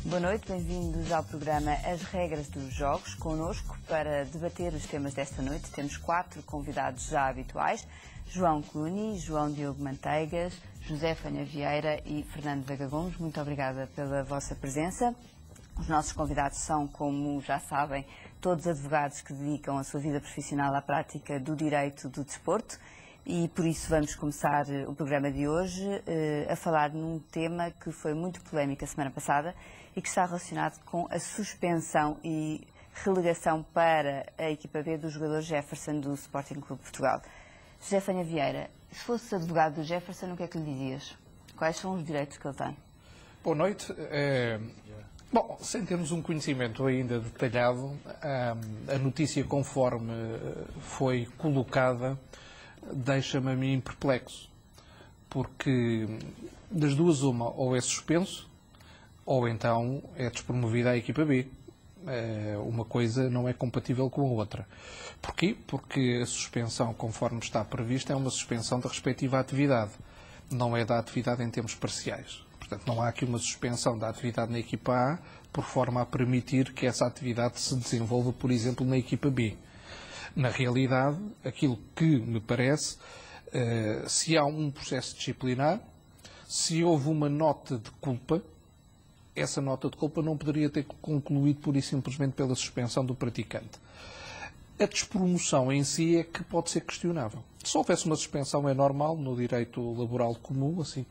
Boa noite, bem-vindos ao programa As Regras dos Jogos. Connosco, para debater os temas desta noite, temos 4 convidados já habituais: João Clooney, João Diogo Manteigas, José Fanha Vieira e Fernando Vega Gomes. Muito obrigada pela vossa presença. Os nossos convidados são, como já sabem, todos advogados que dedicam a sua vida profissional à prática do direito do desporto. E por isso vamos começar o programa de hoje a falar num tema que foi muito polémico a semana passada e que está relacionado com a suspensão e relegação para a equipa B do jogador Jefferson do Sporting Clube de Portugal. José Fanha Vieira, se fosse advogado do Jefferson, o que é que lhe dizias? Quais são os direitos que ele tem? Boa noite. Bom, sem termos um conhecimento ainda detalhado, a notícia conforme foi colocada deixa-me a mim perplexo, porque das duas uma, ou é suspenso, ou então é despromovida a equipa B. Uma coisa não é compatível com a outra. Porquê? Porque a suspensão, conforme está prevista, é uma suspensão da respectiva atividade, não é da atividade em termos parciais. Portanto, não há aqui uma suspensão da atividade na equipa A por forma a permitir que essa atividade se desenvolva, por exemplo, na equipa B. Na realidade, aquilo que me parece, se há um processo disciplinar, se houve uma nota de culpa, essa nota de culpa não poderia ter concluído pura e simplesmente pela suspensão do praticante. A despromoção em si é que pode ser questionável. Se houvesse uma suspensão é normal no direito laboral comum, assim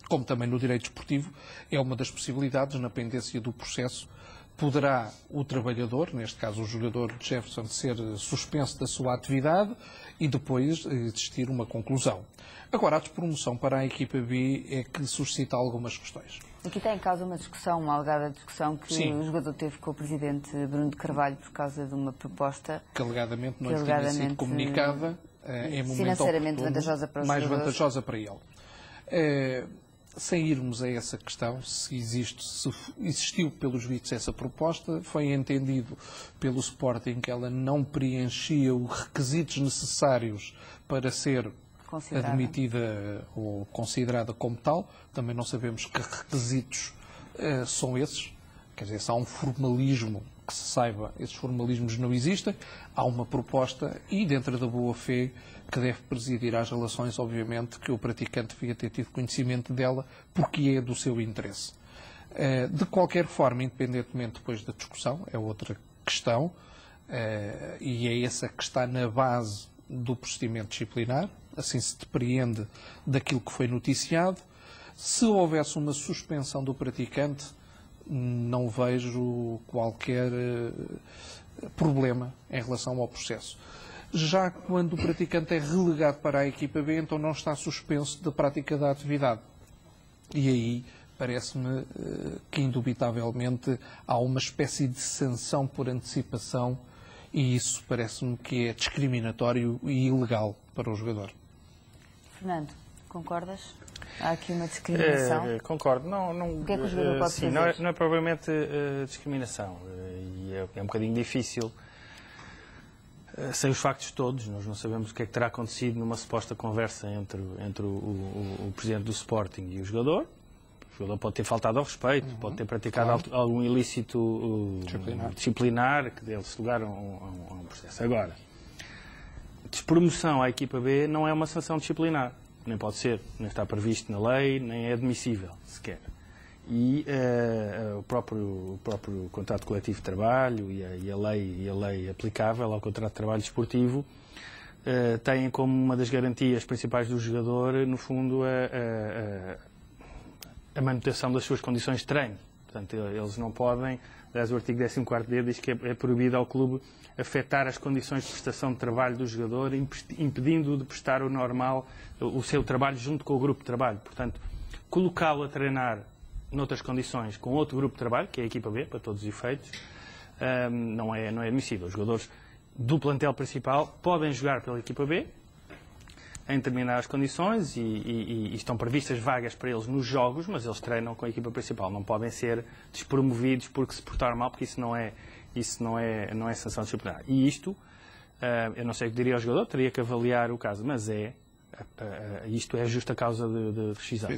como também no direito esportivo, é uma das possibilidades. Na pendência do processo, poderá o trabalhador, neste caso o jogador de Jefferson, ser suspenso da sua atividade e depois existir uma conclusão. Agora, a despromoção para a equipa B é que suscita algumas questões. Aqui está em causa uma discussão, uma alegada discussão que Sim. o jogador teve com o presidente Bruno de Carvalho por causa de uma proposta que alegadamente não lhe tinha sido comunicada em momento financeiramente oportuno, vantajosa para os mais jogadores. vantajosa para ele. Sem irmos a essa questão, se existiu pelos vistos essa proposta, foi entendido pelo Sporting que ela não preenchia os requisitos necessários para ser admitida ou considerada como tal. Também não sabemos que requisitos são esses. Quer dizer, se há um formalismo que se saiba, esses formalismos não existem. Há uma proposta e, dentro da boa-fé, que deve presidir às relações, obviamente, que o praticante devia ter tido conhecimento dela, porque é do seu interesse. De qualquer forma, independentemente depois da discussão, é outra questão, e é essa que está na base do procedimento disciplinar, assim se depreende daquilo que foi noticiado. Se houvesse uma suspensão do praticante, não vejo qualquer problema em relação ao processo. Já quando o praticante é relegado para a equipa B, então não está suspenso da prática da atividade. E aí parece-me que, indubitavelmente, há uma espécie de sanção por antecipação e isso parece-me que é discriminatório e ilegal para o jogador. Fernando, concordas? Há aqui uma discriminação? Concordo. O que é que o jogador pode fazer? Não é propriamente discriminação. E é um bocadinho difícil. Sem os factos todos, nós não sabemos o que é que terá acontecido numa suposta conversa entre o presidente do Sporting e o jogador. O jogador pode ter faltado ao respeito, pode ter praticado algum ilícito disciplinar que deu-se lugar a um processo. Agora, despromoção à equipa B não é uma sanção disciplinar. Nem pode ser, nem está previsto na lei, nem é admissível sequer. E o próprio contrato coletivo de trabalho e a lei aplicável ao contrato de trabalho desportivo têm como uma das garantias principais do jogador, no fundo, a manutenção das suas condições de treino. Portanto, eles não podem, aliás, o artigo 14º diz que é proibido ao clube afetar as condições de prestação de trabalho do jogador, impedindo-o de prestar o normal, o seu trabalho junto com o grupo de trabalho. Portanto, colocá-lo a treinar noutras condições com outro grupo de trabalho, que é a equipa B, para todos os efeitos, não é admissível. Os jogadores do plantel principal podem jogar pela equipa B em determinadas condições e estão previstas vagas para eles nos jogos, mas eles treinam com a equipa principal. Não podem ser despromovidos porque se portaram mal, porque isso não é sanção disciplinar. E isto, eu não sei o que diria ao jogador, teria que avaliar o caso, mas isto é justa causa de rescisão.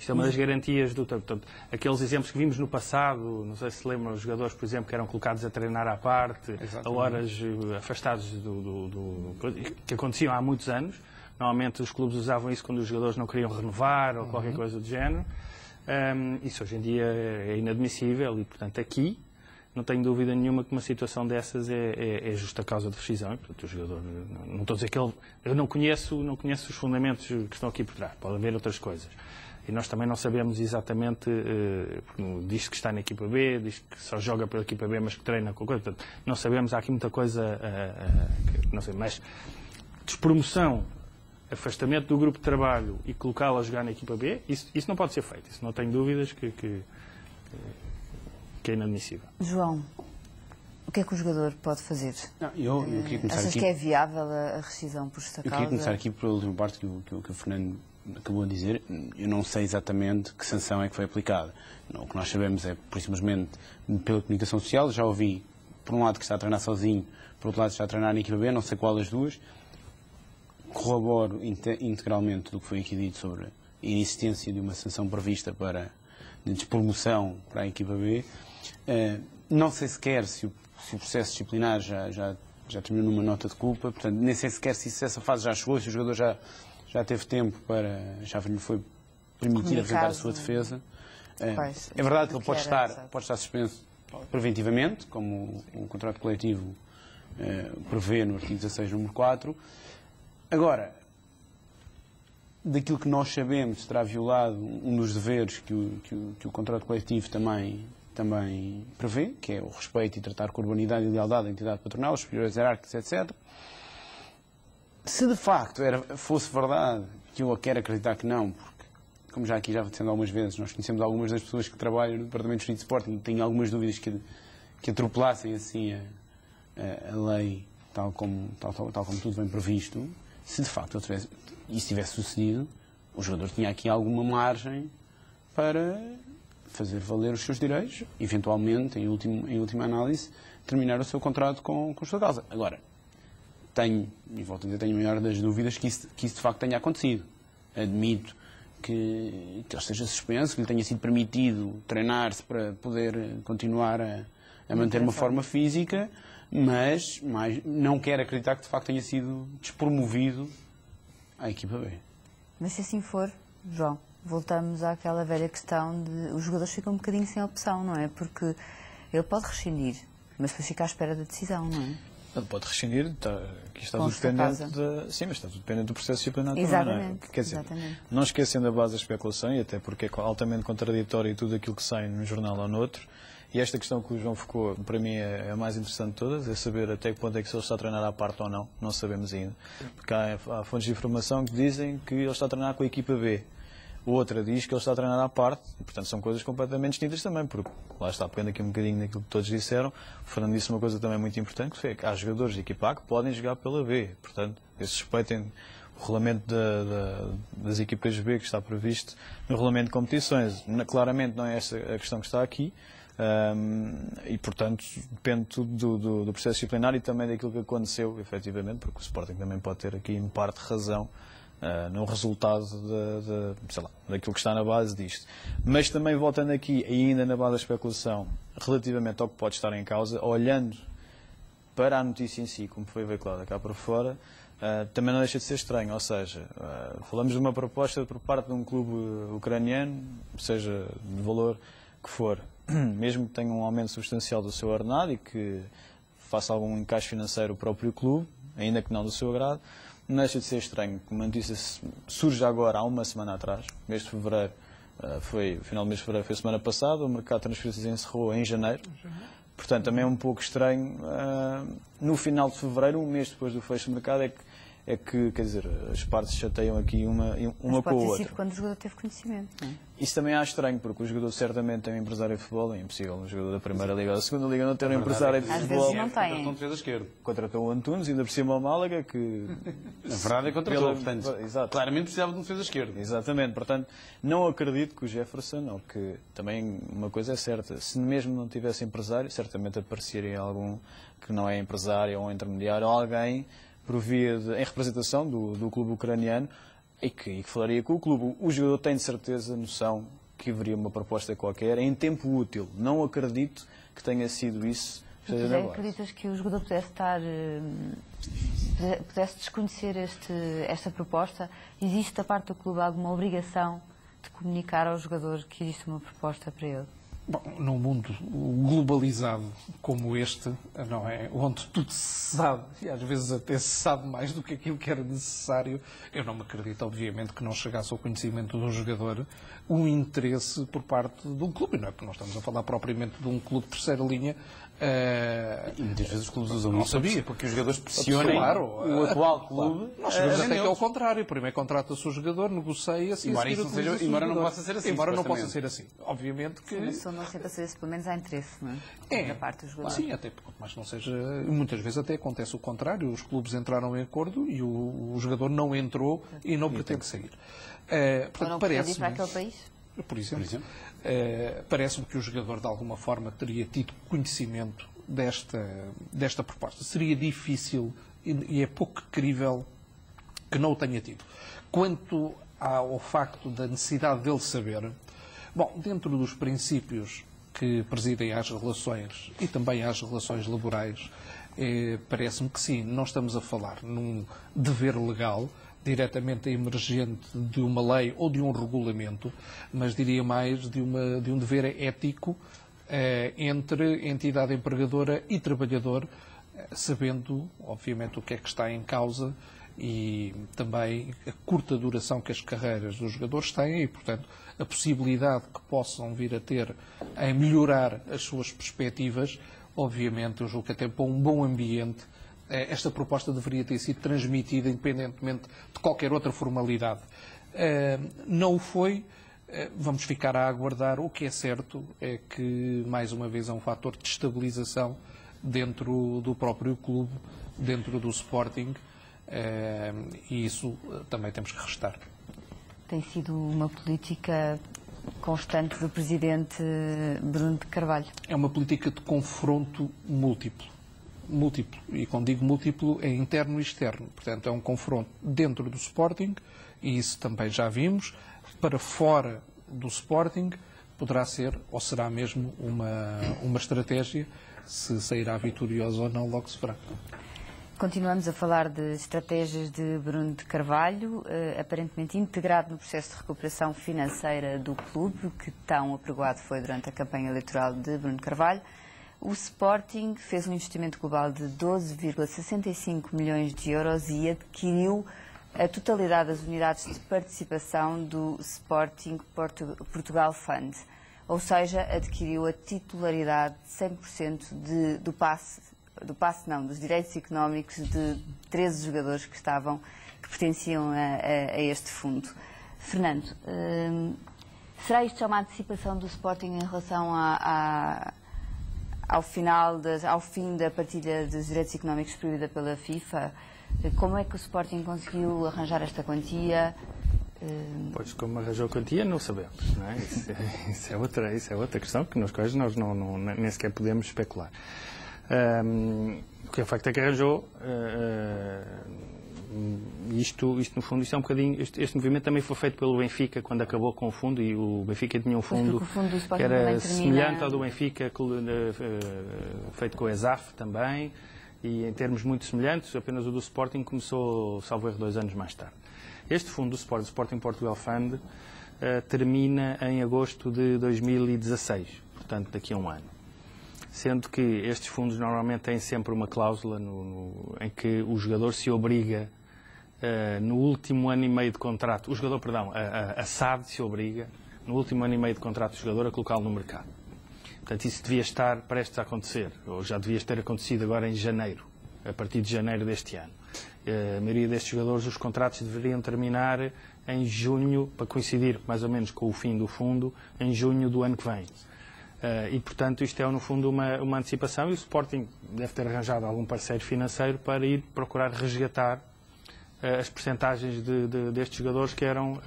Isto é uma das garantias do... Portanto, aqueles exemplos que vimos no passado, não sei se lembram, os jogadores, por exemplo, que eram colocados a treinar à parte, a horas afastados que aconteciam há muitos anos. Normalmente os clubes usavam isso quando os jogadores não queriam renovar ou qualquer coisa do género. Isso hoje em dia é inadmissível e, portanto, aqui não tenho dúvida nenhuma que uma situação dessas é justa causa de rescisão. Portanto, o jogador, não estou a dizer que ele... Eu não conheço os fundamentos que estão aqui por trás. Pode haver outras coisas. E nós também não sabemos exatamente, diz que está na equipa B, diz que só joga pela equipa B, mas que treina com coisa. Portanto, não sabemos, há aqui muita coisa, não sei, mas despromoção, afastamento do grupo de trabalho e colocá-lo a jogar na equipa B, isso não pode ser feito. Isso não tenho dúvidas que é inadmissível. João, o que é que o jogador pode fazer? Não, eu queria começar Achas aqui... que é viável a rescisão por justa causa? Eu queria começar aqui pela última parte que o Fernando acabou de dizer. Eu não sei exatamente que sanção é que foi aplicada. O que nós sabemos é, por simplesmente, pela comunicação social, já ouvi, por um lado, que está a treinar sozinho, por outro lado, está a treinar na equipa B, não sei qual das duas. Corroboro integralmente do que foi aqui dito sobre a inexistência de uma sanção prevista de despromoção para a equipa B. Não sei sequer se o processo disciplinar já terminou numa nota de culpa, portanto, nem sei sequer se essa fase já chegou, se o jogador já teve tempo já lhe foi permitir apresentar a sua defesa. É verdade que ele pode estar suspenso preventivamente, como o contrato coletivo prevê no artigo 16, número 4. Agora, daquilo que nós sabemos, terá violado um dos deveres que o contrato coletivo também prevê, que é o respeito e tratar com urbanidade e lealdade a entidade patronal, os superiores hierárquicos, etc. Se de facto fosse verdade, que eu quero acreditar que não, porque, como já aqui já dizendo algumas vezes, nós conhecemos algumas das pessoas que trabalham no Departamento de Street Sporting, tenho algumas dúvidas que atropelassem assim a lei, tal como tudo vem previsto. Se de facto isso tivesse sucedido, o jogador tinha aqui alguma margem para fazer valer os seus direitos, eventualmente, em última análise, terminar o seu contrato com a sua causa. Agora, tenho a maior das dúvidas que isso de facto tenha acontecido. Admito que ele esteja suspenso, que lhe tenha sido permitido treinar-se para poder continuar a manter uma forma física, mas não quero acreditar que de facto tenha sido despromovido à equipa B. Mas se assim for, João, voltamos àquela velha questão de os jogadores ficam um bocadinho sem opção, não é? Porque ele pode rescindir, mas depois fica à espera da decisão, não é? Ele pode rescindir, aqui está tudo dependente sim, mas está tudo dependente do processo disciplinar. Exatamente. Não é? Quer dizer, não esquecendo a base da especulação, e até porque é altamente contraditório tudo aquilo que sai num jornal ou noutro, e esta questão que o João focou, para mim, é a mais interessante de todas, é saber até que ponto é que se ele está a treinar à parte ou não sabemos ainda. Porque há fontes de informação que dizem que ele está a treinar com a equipa B. Outra diz que ele está a treinar à parte, e, portanto, são coisas completamente distintas também, porque lá está, pegando aqui um bocadinho naquilo que todos disseram, o Fernando disse uma coisa também muito importante, que é que há jogadores de equipa A que podem jogar pela B, portanto, eles respeitem o regulamento das equipas B que está previsto no regulamento de competições. Claramente não é essa a questão que está aqui, e, portanto, depende tudo do processo disciplinar e também daquilo que aconteceu, efetivamente, porque o Sporting também pode ter aqui, em parte, razão no resultado daquilo que está na base disto. Mas também, voltando aqui, ainda na base da especulação, relativamente ao que pode estar em causa, olhando para a notícia em si, como foi veiculada cá para fora, também não deixa de ser estranho. Ou seja, falamos de uma proposta por parte de um clube ucraniano, seja de valor que for, mesmo que tenha um aumento substancial do seu ordenado e que faça algum encaixe financeiro o próprio clube, ainda que não do seu agrado, não deixa de ser estranho que uma notícia surge agora, há uma semana atrás, mês de fevereiro, final do mês de fevereiro foi a semana passada, o mercado de transferências encerrou em janeiro, portanto também é um pouco estranho, no final de fevereiro, um mês depois do fecho do mercado, é que, quer dizer, as partes chateiam aqui uma com a outra. Pode ter quando o jogador teve conhecimento, não é? Isso também é estranho, porque o jogador certamente tem um empresário de futebol, é impossível um jogador da Primeira Liga ou da Segunda Liga não ter um empresário de futebol. Às vezes não tem. Contratou um defesa esquerdo. Contratou o Antunes, ainda por cima o Málaga, que... Na verdade é contratou, portanto, exato. Claramente precisava de um defesa esquerdo. Exatamente, portanto, não acredito que o Jefferson, ou que também uma coisa é certa, se mesmo não tivesse empresário, certamente apareceria algum que não é empresário ou intermediário, ou alguém por via em representação do clube ucraniano, e que falaria com o clube. O jogador tem de certeza noção que haveria uma proposta qualquer em tempo útil. Não acredito que tenha sido isso. Acreditas que o jogador pudesse desconhecer esta proposta? Existe da parte do clube alguma obrigação de comunicar ao jogador que existe uma proposta para ele? Bom, num mundo globalizado como este, não é? Onde tudo se sabe, e às vezes até se sabe mais do que aquilo que era necessário, eu não me acredito, obviamente, que não chegasse ao conhecimento do jogador um interesse por parte de um clube. Não é porque nós estamos a falar propriamente de um clube de terceira linha. E muitas vezes os clubes usam não isso sabia. porque os jogadores pressionem o atual clube. Nós sabemos até que é o contrário. Primeiro contrata-se o jogador, negocia-se e embora não possa ser assim. Embora não possa ser assim. Obviamente que... Mas não sempre a ser isso, pelo menos há interesse, não é? Da parte dos jogadores. Sim, até porque, mas não seja... Muitas vezes até acontece o contrário. Os clubes entraram em acordo e o jogador não entrou e não pretende sair. Ou não pretende ir para aquele país? Por exemplo. Parece-me que o jogador, de alguma forma, teria tido conhecimento desta proposta. Seria difícil e é pouco crível que não o tenha tido. Quanto ao facto da necessidade dele saber, bom, dentro dos princípios que presidem às relações e também às relações laborais, parece-me que sim, não estamos a falar num dever legal diretamente emergente de uma lei ou de um regulamento, mas diria mais de um dever ético entre entidade empregadora e trabalhador, sabendo, obviamente, o que é que está em causa e também a curta duração que as carreiras dos jogadores têm e, portanto, a possibilidade que possam vir a ter em melhorar as suas perspectivas. Obviamente, eu julgo que até para um bom ambiente esta proposta deveria ter sido transmitida independentemente de qualquer outra formalidade. Não o foi. Vamos ficar a aguardar. O que é certo é que, mais uma vez, é um fator de estabilização dentro do próprio clube, dentro do Sporting, e isso também temos que restar. Tem sido uma política constante do Presidente Bruno de Carvalho. É uma política de confronto múltiplo. E quando digo múltiplo, é interno e externo. Portanto, é um confronto dentro do Sporting, e isso também já vimos. Para fora do Sporting, poderá ser, ou será mesmo, uma estratégia. Se sairá vitorioso ou não, logo se verá. Continuamos a falar de estratégias de Bruno de Carvalho, aparentemente integrado no processo de recuperação financeira do clube, que tão apregoado foi durante a campanha eleitoral de Bruno de Carvalho. O Sporting fez um investimento global de 12,65 milhões de euros e adquiriu a totalidade das unidades de participação do Sporting Portugal Fund, ou seja, adquiriu a titularidade de 100% dos direitos económicos de 13 jogadores que pertenciam a este fundo. Fernando, será isto já uma antecipação do Sporting em relação ao fim da partilha dos direitos económicos proibida pela FIFA? Como é que o Sporting conseguiu arranjar esta quantia? Pois, como arranjou a quantia, não sabemos. Não é? Isso é outra questão que nós nem sequer podemos especular. O que é facto é que arranjou. Isto, no fundo, isto é um bocadinho. Este movimento também foi feito pelo Benfica quando acabou com o fundo, e o Benfica tinha um fundo que era semelhante ao do Benfica, feito com o ESAF também, e em termos muito semelhantes. Apenas o do Sporting começou, salvo erro, 2 anos mais tarde. Este fundo do Sporting Portugal Fund termina em agosto de 2016, portanto daqui a um ano. Sendo que estes fundos normalmente têm sempre uma cláusula em que o jogador se obriga, no último ano e meio de contrato, a SAD se obriga, no último ano e meio de contrato do jogador, a colocá-lo no mercado. Portanto, isso devia estar prestes a acontecer, ou já devia ter acontecido agora em janeiro, a partir de janeiro deste ano. A maioria destes jogadores, os contratos deveriam terminar em junho, para coincidir mais ou menos com o fim do fundo, em junho do ano que vem. E, portanto, isto é, no fundo, uma antecipação, e o Sporting deve ter arranjado algum parceiro financeiro para ir procurar resgatar as percentagens destes jogadores que eram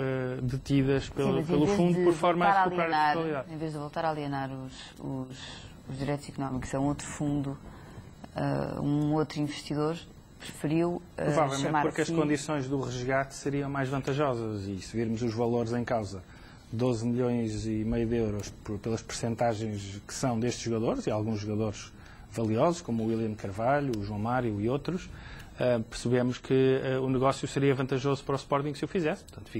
detidas pelo fundo, por forma a recuperar a totalidade. Em vez de voltar a alienar os direitos económicos a um outro fundo, um outro investidor, preferiu Provavelmente chamar porque assim... as condições do resgate seriam mais vantajosas e se virmos os valores em causa, 12 milhões e meio de euros pelas percentagens que são destes jogadores, e alguns jogadores valiosos, como o William Carvalho, o João Mário e outros, percebemos que o negócio seria vantajoso para o Sporting se o fizesse. Portanto,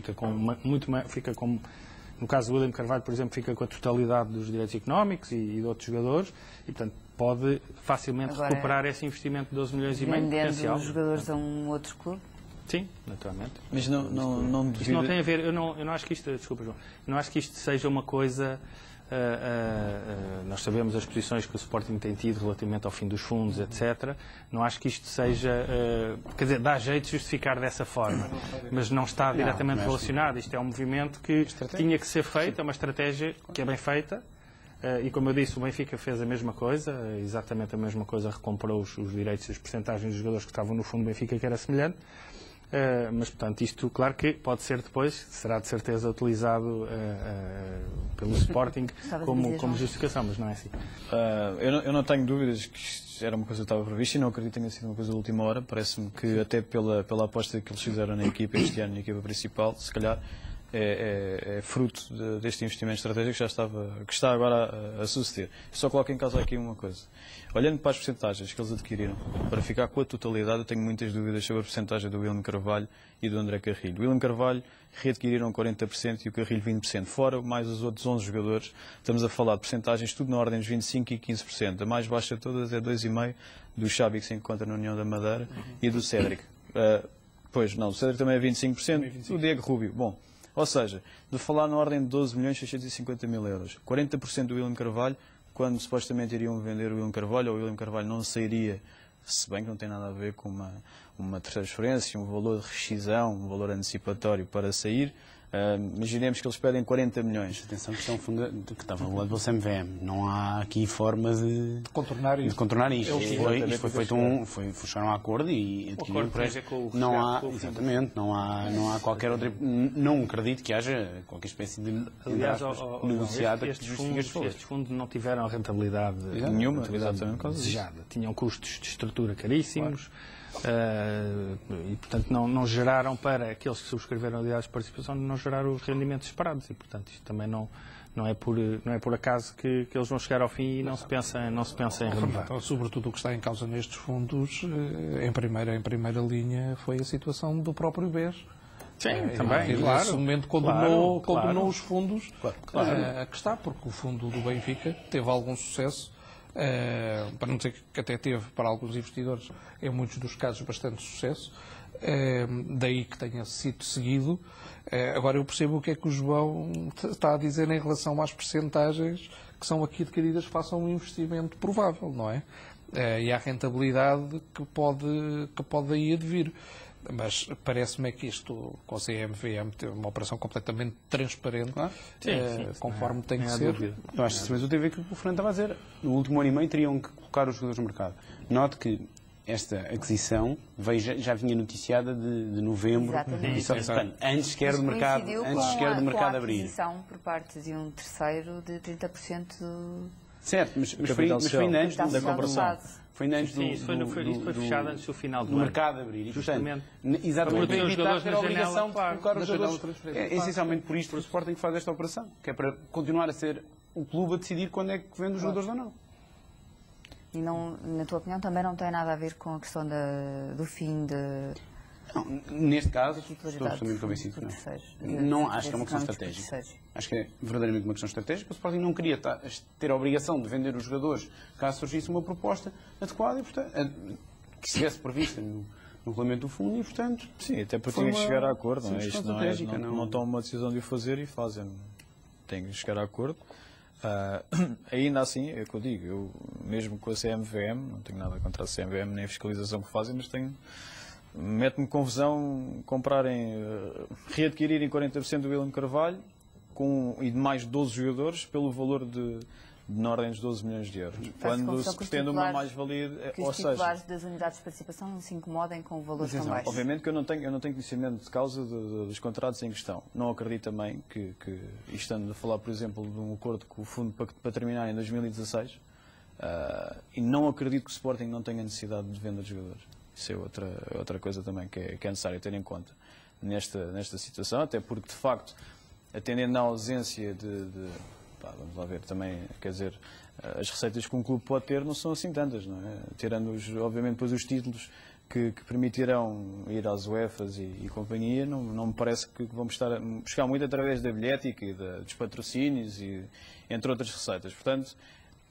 no caso do William Carvalho, por exemplo, fica com a totalidade dos direitos económicos e de outros jogadores e, portanto, pode facilmente recuperar esse investimento de 12 milhões e meio potencial. Vendendo os jogadores a um outro clube? Sim, naturalmente. Mas não Isto não tem a ver, eu não acho que isto, desculpa João, eu não acho que isto seja uma coisa, nós sabemos as posições que o Sporting tem tido relativamente ao fim dos fundos, etc. Não acho que isto seja, quer dizer, dá jeito de justificar dessa forma, mas não está diretamente relacionado. Isto é um movimento que tinha que ser feito, é uma estratégia que é bem feita. E como eu disse, o Benfica fez a mesma coisa, exatamente a mesma coisa, recomprou os direitos e as percentagens dos jogadores que estavam no fundo do Benfica, que era semelhante. Mas, portanto, isto, claro que pode ser depois, será de certeza utilizado pelo Sporting como justificação, mas não é assim. Eu não tenho dúvidas que isto era uma coisa que estava prevista e não acredito que tenha sido uma coisa da última hora. Parece-me que até pela aposta que eles fizeram na equipa este ano, na equipa principal, se calhar é fruto deste investimento estratégico que está agora a suceder. Só coloco em causa aqui uma coisa. Olhando para as percentagens que eles adquiriram, para ficar com a totalidade, eu tenho muitas dúvidas sobre a percentagem do William Carvalho e do André Carrilho. O William Carvalho readquiriram 40% e o Carrilho 20%. Fora mais os outros 11 jogadores, estamos a falar de percentagens tudo na ordem dos 25% e 15%. A mais baixa de todas é 2,5% do Xabi, que se encontra na União da Madeira, e do Cédric. Pois não, o Cédric também é 25%, o Diego Rubio. Bom, ou seja, de falar na ordem de 12.650.000 euros. 40% do William Carvalho, quando supostamente iriam vender o William Carvalho, ou o William Carvalho não sairia, se bem que não tem nada a ver com uma transferência, um valor de rescisão, um valor antecipatório para sair. Imaginemos que eles pedem 40 milhões. Atenção que isto é um fundo que estava regulado pelo CMVM. Não há aqui forma de contornar isto. Isto foi feito fecharam um acordo e adquiriram por não há, exatamente, não há qualquer outra. Não acredito que haja qualquer espécie de negociada que justifique as pessoas. Estes fundos não tiveram rentabilidade nenhuma, desejada. Tinham custos de estrutura caríssimos. E, portanto, não geraram para aqueles que subscreveram aliás de participação, não geraram os rendimentos esperados e, portanto, isto também não é por acaso que eles vão chegar ao fim e não se pensa em renovar. Então, sobretudo o que está em causa nestes fundos, em primeira linha, foi a situação do próprio BES. Sim, também, claro. Nesse momento condenou os fundos a que está, porque o fundo do Benfica teve algum sucesso. Para não dizer que até teve para alguns investidores, em muitos dos casos, bastante sucesso, daí que tenha sido seguido. Agora eu percebo o que é que o João está a dizer em relação às percentagens que são aqui adquiridas face a um investimento provável, não é? E à rentabilidade que pode aí advir. Mas parece-me que isto, com a CMVM, teve uma operação completamente transparente, conforme tem que ser. Eu acho que mas tem a ver com o que o Fernando estava a dizer. No último ano e meio teriam que colocar os jogadores no mercado. Note que esta aquisição já vinha noticiada de novembro, antes sequer do mercado abrir. A aquisição por parte de um terceiro de 30% Certo, mas foi ainda antes da comparação. Foi antes isto foi fechado antes do final do ano. Mercado abrir. Justamente. Exatamente. Para evitar ter a obrigação de colocar os jogadores. É essencialmente por isto que o Sporting faz esta operação, que é para continuar a ser o clube a decidir quando é que vende os jogadores ou não. E não, na tua opinião, também não tem nada a ver com a questão do fim de... Não, neste caso, estou absolutamente convencido que não. Acho que é uma questão estratégica. Acho que é verdadeiramente uma questão estratégica. O Sporting não queria ter a obrigação de vender os jogadores caso surgisse uma proposta adequada e, portanto, que estivesse prevista no regulamento do fundo e, portanto... Sim, até porque tinha que chegar a acordo. Não é? Isto não tomam uma decisão de o fazer e fazem. Tem que chegar a acordo. Ainda assim, é o que eu digo, eu mesmo com a CMVM, não tenho nada contra a CMVM nem a fiscalização que fazem, mas mete-me confusão readquirirem 40% do William Carvalho e de mais 12 jogadores pelo valor de na ordem dos 12 milhões de euros. Quando se pretende uma mais-valia... Que os titulares das unidades de participação se incomodem com o valor tão baixo. Obviamente que eu não tenho conhecimento de causa dos contratos em questão. Não acredito também que estando a falar, por exemplo, de um acordo com o fundo para terminar em 2016, e não acredito que o Sporting não tenha necessidade de venda de jogadores. Isso é outra coisa também que é necessário ter em conta nesta situação, até porque, de facto, atendendo à ausência vamos lá ver também, quer dizer, as receitas que um clube pode ter não são assim tantas, não é? Tirando, obviamente, depois os títulos que permitirão ir às UEFAs e companhia, não me parece que vamos estar a buscar muito através da bilhética e dos patrocínios, e entre outras receitas. Portanto,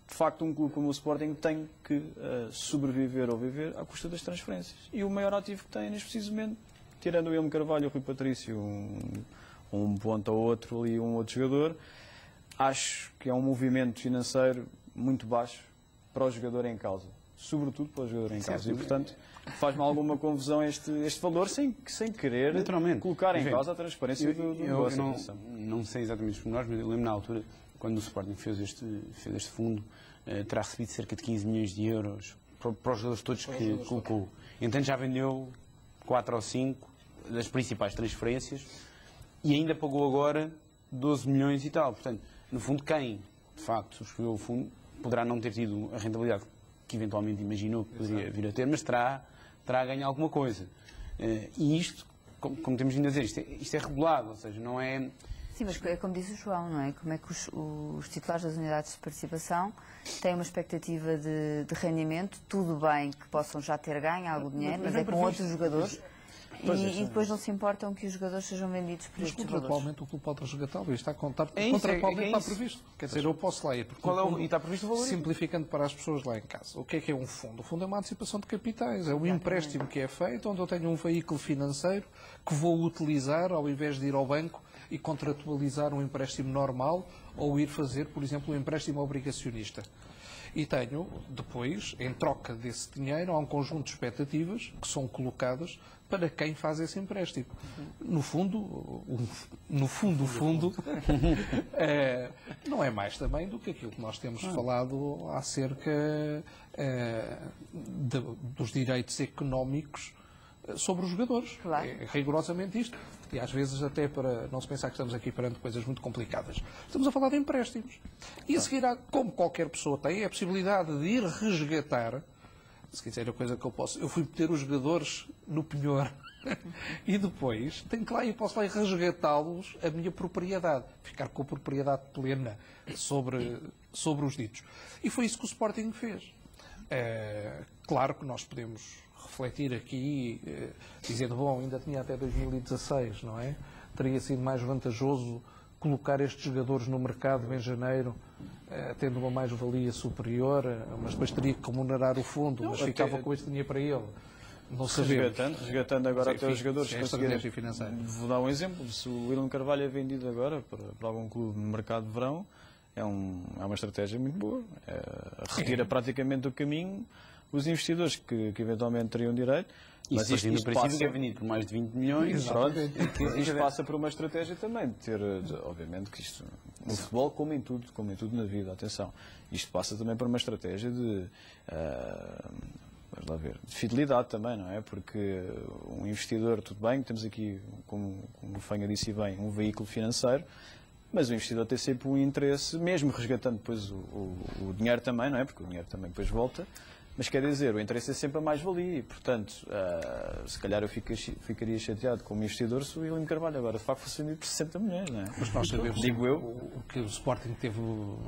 de facto, um clube como o Sporting tem que sobreviver ou viver à custa das transferências. E o maior ativo que tem, neste preciso momento, tirando o William Carvalho e o Rui Patrício, um ponto ou outro ali, um outro jogador, acho que é um movimento financeiro muito baixo para o jogador em causa. Sobretudo para o jogador em causa. E, portanto, faz-me alguma confusão este valor sem querer colocar em causa a transparência do negócio. Não sei exatamente os pormenores, mas eu lembro na altura, quando o Sporting fez este fundo, terá recebido cerca de 15 milhões de euros para os jogadores todos que colocou. Então já vendeu 4 ou 5 das principais transferências e ainda pagou agora 12 milhões e tal. Portanto, no fundo, quem de facto subscreveu o fundo poderá não ter tido a rentabilidade que eventualmente imaginou que poderia vir a ter, mas terá a ganhar alguma coisa. E isto, como temos vindo a dizer, isto é regulado, ou seja, não é... Sim, mas é como disse o João, não é? Como é que os titulares das unidades de participação têm uma expectativa de rendimento, tudo bem que possam já ter ganho algum dinheiro, mas é com outros jogadores, e depois não se importam que os jogadores sejam vendidos por estes valores. Contratualmente o clube pode resgatá-lo, está contratualmente está previsto. Quer dizer, eu posso lá ir. E está previsto o valor? Simplificando para as pessoas lá em casa. O que é um fundo? O fundo é uma antecipação de capitais, é um empréstimo que é feito, onde eu tenho um veículo financeiro que vou utilizar ao invés de ir ao banco e contratualizar um empréstimo normal ou ir fazer, por exemplo, um empréstimo obrigacionista. E tenho, depois, em troca desse dinheiro, há um conjunto de expectativas que são colocadas para quem faz esse empréstimo. No fundo, não é mais também do que aquilo que nós temos falado acerca dos direitos económicos sobre os jogadores. Claro. É rigorosamente isto. E às vezes até para não se pensar que estamos aqui perante coisas muito complicadas. Estamos a falar de empréstimos. E a seguir, como qualquer pessoa tem, é a possibilidade de ir resgatar, se quiser a coisa que eu fui meter os jogadores no penhor e depois tenho que lá e posso lá resgatá-los a minha propriedade, ficar com a propriedade plena sobre os ditos. E foi isso que o Sporting fez. Claro que nós podemos refletir aqui, dizendo, bom, ainda tinha até 2016, não é? Teria sido mais vantajoso colocar estes jogadores no mercado em janeiro, tendo uma mais-valia superior, mas depois teria que remunerar o fundo, mas ficava com este dinheiro para ele. Não sabemos. Resgatando agora até os jogadores que conseguirem. Vou dar um exemplo. Se o William Carvalho é vendido agora para algum clube no mercado de verão, é uma estratégia muito boa. Retira praticamente do caminho os investidores que eventualmente teriam direito. Mas isto passa... é vendido por mais de 20 milhões. Isto passa por uma estratégia também de ter, obviamente que isto, no futebol como em tudo na vida, atenção, isto passa também por uma estratégia de, vamos lá ver, de fidelidade também, não é? Porque um investidor, tudo bem, temos aqui, como o Fanha disse bem, um veículo financeiro, mas o investidor tem sempre um interesse, mesmo resgatando depois o dinheiro também, não é? Porque o dinheiro também depois volta. Mas quer dizer, o interesse é sempre a mais-valia e, portanto, se calhar eu ficaria chateado como investidor se o William Carvalho agora de facto fosse vendido por 60 milhões, não é? Mas nós sabemos digo eu, que o Sporting teve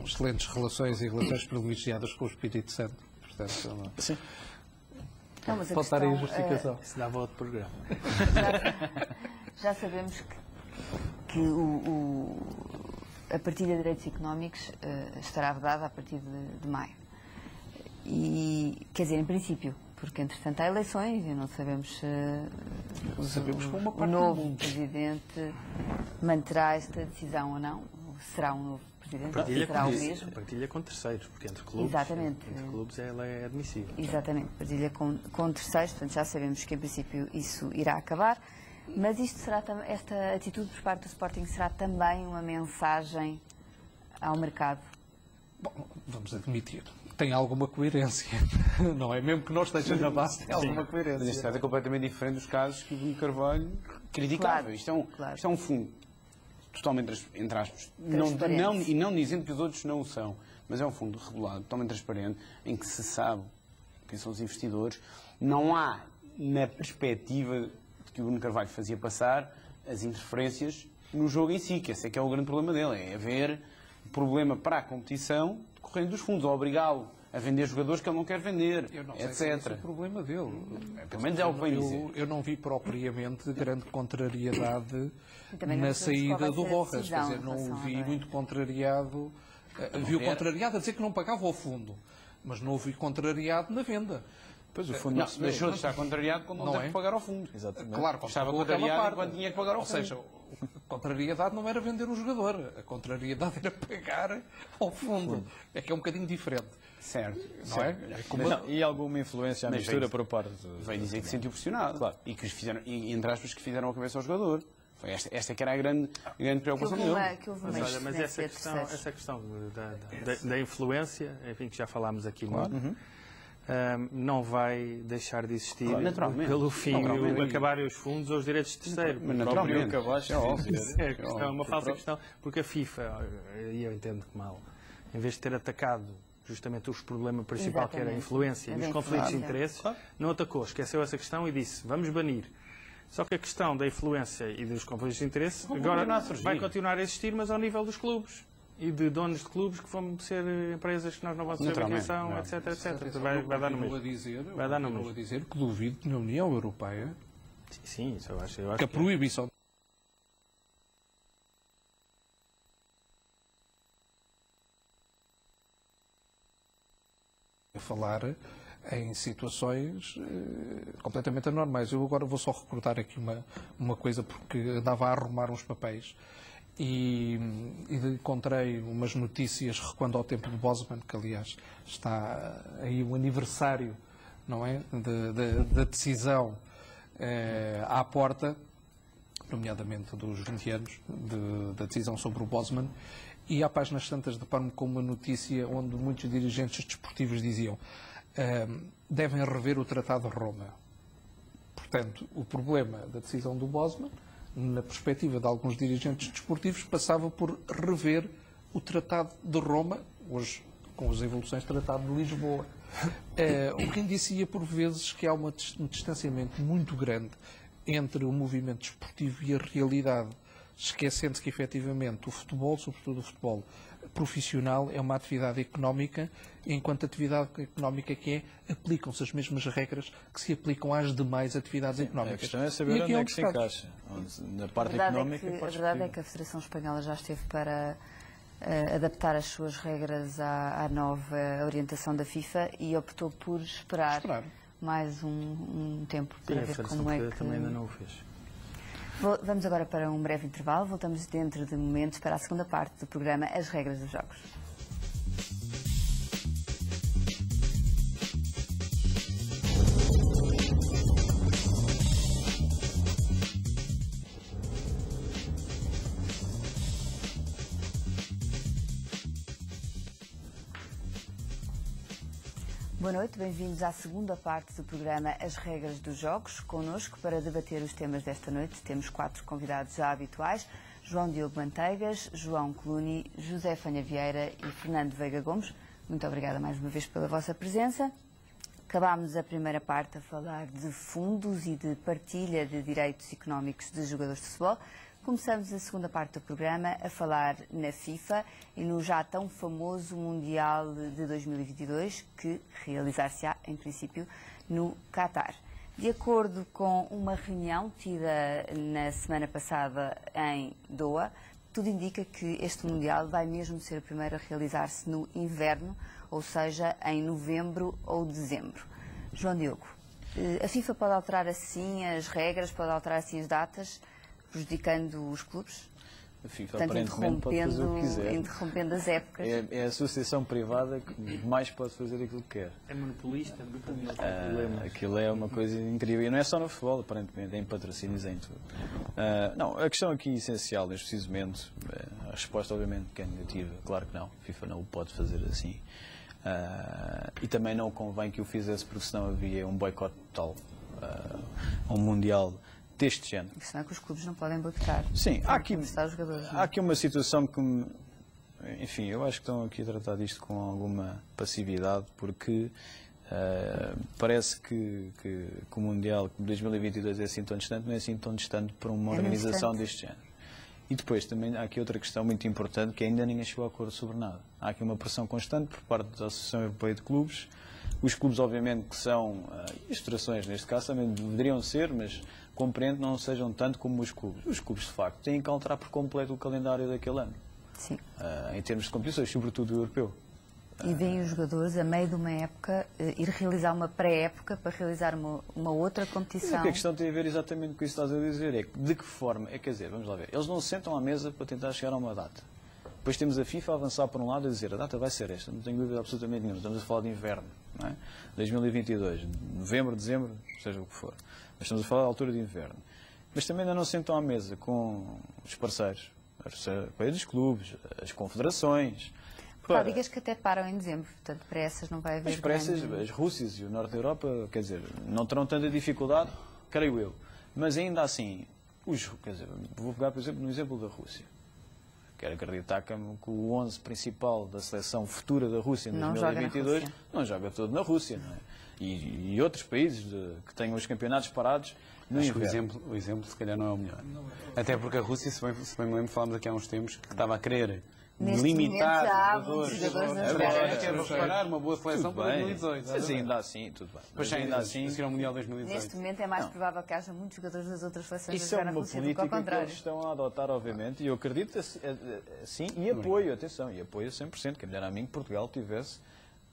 excelentes relações e relações privilegiadas com o Espírito Santo. Portanto, sim. Não, mas pode estar aí a justificação. Se dava outro programa. Já sabemos que a partilha de direitos económicos estará vedada a partir de maio. E, quer dizer, em princípio, porque entretanto há eleições e não sabemos se o novo presidente manterá esta decisão ou não, será um novo presidente, será o mesmo. Partilha com terceiros, porque entre clubes, exatamente. Entre clubes ela é admissível. Exatamente, partilha com terceiros, portanto já sabemos que em princípio isso irá acabar, mas esta atitude por parte do Sporting será também uma mensagem ao mercado? Bom, vamos admitir. Tem alguma coerência, não é? Mesmo que não esteja na base, tem alguma coerência. Mas este caso é completamente diferente dos casos que o Bruno Carvalho criticava. Claro, isto é um fundo totalmente, entre aspas, não dizendo que os outros não o são, mas é um fundo regulado, totalmente transparente, em que se sabe quem são os investidores. Não há na perspectiva de que o Bruno Carvalho fazia passar as interferências no jogo em si, que esse é que é o grande problema dele, é haver problema para a competição decorrendo dos fundos, ou obrigá-lo a vender jogadores que ele não quer vender, Eu não sei etc. se é esse o problema dele. Pelo menos é o que vem dizer. Eu não vi propriamente grande contrariedade também não na sabemos qual saída vai do ser a Rojas. Quer decisão dizer, em não o relação vi ao muito contrariado. Vi o contrariado a dizer que não pagava ao fundo, mas não o vi contrariado na venda. Pois o fundo Não, não recebeu. deixou de estar contrariado quando não, Não teve é? que pagar ao fundo. Exatamente. Claro, Estava pagou aquela contrariado parte. enquanto tinha que pagar ao Ou fundo. seja, a contrariedade não era vender um jogador, a contrariedade era pagar ao fundo. É que é um bocadinho diferente, Certo. não é? É como Não, e alguma influência à Mas mistura veio- por parte Veio dizer que se sentiu pressionado. Claro. E que fizeram, e, entre aspas, que fizeram a cabeça ao jogador. Foi esta que era a grande preocupação Que houve dele. que houve uma Mas olha, mas essa excedência de questão, terceiros. essa questão da influência, enfim, que já falámos aqui muito, não vai deixar de existir naturalmente. pelo fim Naturalmente. acabarem os fundos ou os direitos de terceiro. Mas o próprio naturalmente. Cavacho É óbvio. dizer. É, a questão, é uma falsa questão, porque a FIFA, e eu entendo que mal, em vez de ter atacado justamente o problema principal, que era a Exatamente. influência e A os da conflitos de influência. interesses, não atacou, esqueceu essa questão e disse, vamos banir. Só que a questão da influência e dos conflitos de interesse continuar agora a surgir. vai continuar a existir, mas ao nível dos clubes e de donos de clubes que vão ser empresas que nós não vamos saber quem Naturalmente, são, não. etc, etc. Vai dar no mesmo. Vai dar a dizer que duvido que na União Europeia Sim, isso eu acho que a que proibição a falar em situações completamente anormais. Eu agora vou só recordar aqui uma coisa, porque andava a arrumar uns papéis e encontrei umas notícias recuando ao tempo de Bosman, que aliás está aí o aniversário, não é, da decisão à porta, nomeadamente dos 20 anos da decisão sobre o Bosman, e há páginas tantas deparam-me com uma notícia onde muitos dirigentes desportivos diziam devem rever o Tratado de Roma. Portanto, o problema da decisão do Bosman, na perspectiva de alguns dirigentes desportivos, passava por rever o Tratado de Roma, hoje com as evoluções do Tratado de Lisboa. O que indicia por vezes que há um distanciamento muito grande entre o movimento desportivo e a realidade, esquecendo-se que efetivamente o futebol, sobretudo o futebol profissional, é uma atividade económica, enquanto atividade económica que é, aplicam-se as mesmas regras que se aplicam às demais atividades A económicas. questão é saber E aqui onde um é que se dos casos. encaixa. Na parte A verdade, económica, a verdade é que a Federação Espanhola já esteve para adaptar as suas regras à nova orientação da FIFA e optou por esperar mais um tempo sim, para a ver Federação como é Portuguesa que... também ainda não o fez. Vamos agora para um breve intervalo. Voltamos dentro de momentos para a segunda parte do programa As Regras dos Jogos. Boa noite, bem-vindos à segunda parte do programa As Regras dos Jogos. Connosco, para debater os temas desta noite, temos 4 convidados já habituais: João Diogo Manteigas, João Cluny, José Fanha Vieira e Fernando Veiga Gomes. Muito obrigada mais uma vez pela vossa presença. Acabámos a primeira parte a falar de fundos e de partilha de direitos económicos de jogadores de futebol. Começamos a segunda parte do programa a falar na FIFA e no já tão famoso Mundial de 2022, que realizar-se-á, em princípio, no Qatar. De acordo com uma reunião tida na semana passada em Doha, tudo indica que este Mundial vai mesmo ser o primeiro a realizar-se no inverno, ou seja, em novembro ou dezembro. João Diogo, a FIFA pode alterar assim as regras, pode alterar assim as datas, prejudicando os clubes? A FIFA Portanto, aparentemente pode fazer o que quiser. interrompendo as épocas. É a associação privada que mais pode fazer aquilo que quer. É monopolista, nunca não tem problema. Aquilo é uma coisa incrível. E não é só no futebol, aparentemente, é em patrocínios, é em tudo. Não, a questão aqui essencial, neste preciso momento, a resposta obviamente que é negativa. Claro que não, a FIFA não o pode fazer assim. E também não convém que o fizesse, porque senão havia um boicote total a um Mundial deste género. Isso não é que os clubes não podem boicotar. Sim, há aqui Jogadores, uma situação que enfim, eu acho que estão aqui a tratar disto com alguma passividade, porque Parece que o Mundial de 2022 é assim tão distante, não é assim tão distante para uma organização deste género. E depois também há aqui outra questão muito importante, que ainda ninguém chegou a acordo sobre nada. Há aqui uma pressão constante por parte da Associação Europeia de Clubes. Os clubes, obviamente, que são, e as federações, neste caso, também deveriam ser, mas compreendo que não sejam tanto como os clubes. Os clubes, de facto, têm que alterar por completo o calendário daquele ano. Sim. Em termos de competições, sobretudo o europeu. E veem os jogadores, a meio de uma época, ir realizar uma pré-época para realizar uma outra competição. Mas a questão tem a ver exatamente com isso que estás a dizer. É de que forma, quer dizer, vamos lá ver, eles não se sentam à mesa para tentar chegar a uma data. Depois temos a FIFA a avançar por um lado e dizer a data vai ser esta, não tenho dúvida absolutamente nenhuma. Estamos a falar de inverno, não é? 2022, novembro, dezembro, seja o que for. Mas estamos a falar da altura de inverno. Mas também ainda não se sentam à mesa com os parceiros, a dos clubes, as confederações. Há ligas que até param em dezembro, portanto, para essas não vai haver... Mas para essas, as Rússias e o Norte da Europa, quer dizer, não terão tanta dificuldade, creio eu. Mas ainda assim, quer dizer, vou pegar, por exemplo, no exemplo da Rússia. Quero acreditar que o 11 principal da seleção futura da Rússia em 2022 não joga todo na Rússia, não é? E outros países que tenham os campeonatos parados no inverno. O exemplo, se calhar, não é o melhor. Até porque a Rússia, se bem me lembro, falámos aqui há uns tempos, que estava a querer limitar os jogadores. Agora, quero preparar uma boa seleção para 2018. Mas ainda assim, tudo bem. Mas ainda assim, será o Mundial 2018. Neste momento é mais provável que haja muitos jogadores das outras seleções isso a jogar na Rússia do que ao contrário. Eles estão a adotar, obviamente, e eu acredito assim, e apoio, atenção, e apoio a 100%, que me dera a mim que Portugal tivesse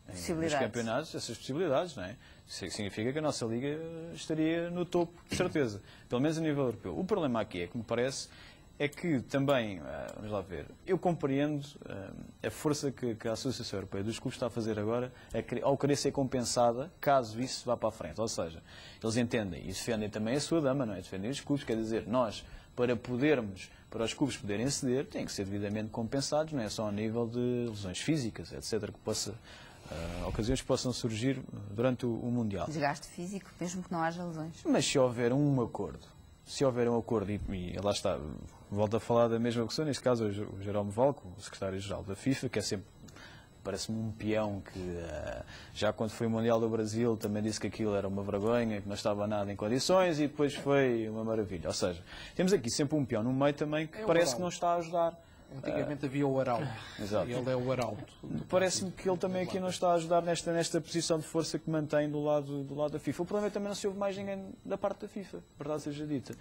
nos campeonatos essas possibilidades, não é? Isso significa que a nossa Liga estaria no topo, de certeza, pelo menos a nível europeu. O problema aqui é que me parece é que também, vamos lá ver, eu compreendo a força que a Associação Europeia dos Clubes está a fazer agora ao querer ser compensada caso isso vá para a frente. Ou seja, eles entendem e defendem também a sua dama, não é? Defendem os clubes, quer dizer, nós, para os clubes poderem ceder, têm que ser devidamente compensados, não é só a nível de lesões físicas, etc., que possa... ocasiões que possam surgir durante o Mundial. Desgaste físico, mesmo que não haja lesões. Mas se houver um acordo, e lá está, volto a falar da mesma pessoa, neste caso o Jerome Valco, o secretário-geral da FIFA, que é sempre, parece-me um peão que já quando foi o Mundial do Brasil também disse que aquilo era uma vergonha, que não estava nada em condições e depois foi uma maravilha. Ou seja, temos aqui sempre um peão no meio também que parece que não está a ajudar. Antigamente havia o Arauto. Exato. Ele é o Arauto. Parece-me que ele também aqui não está a ajudar nesta posição de força que mantém do lado da FIFA. O problema é que também não se ouve mais ninguém da parte da FIFA, verdade seja dita.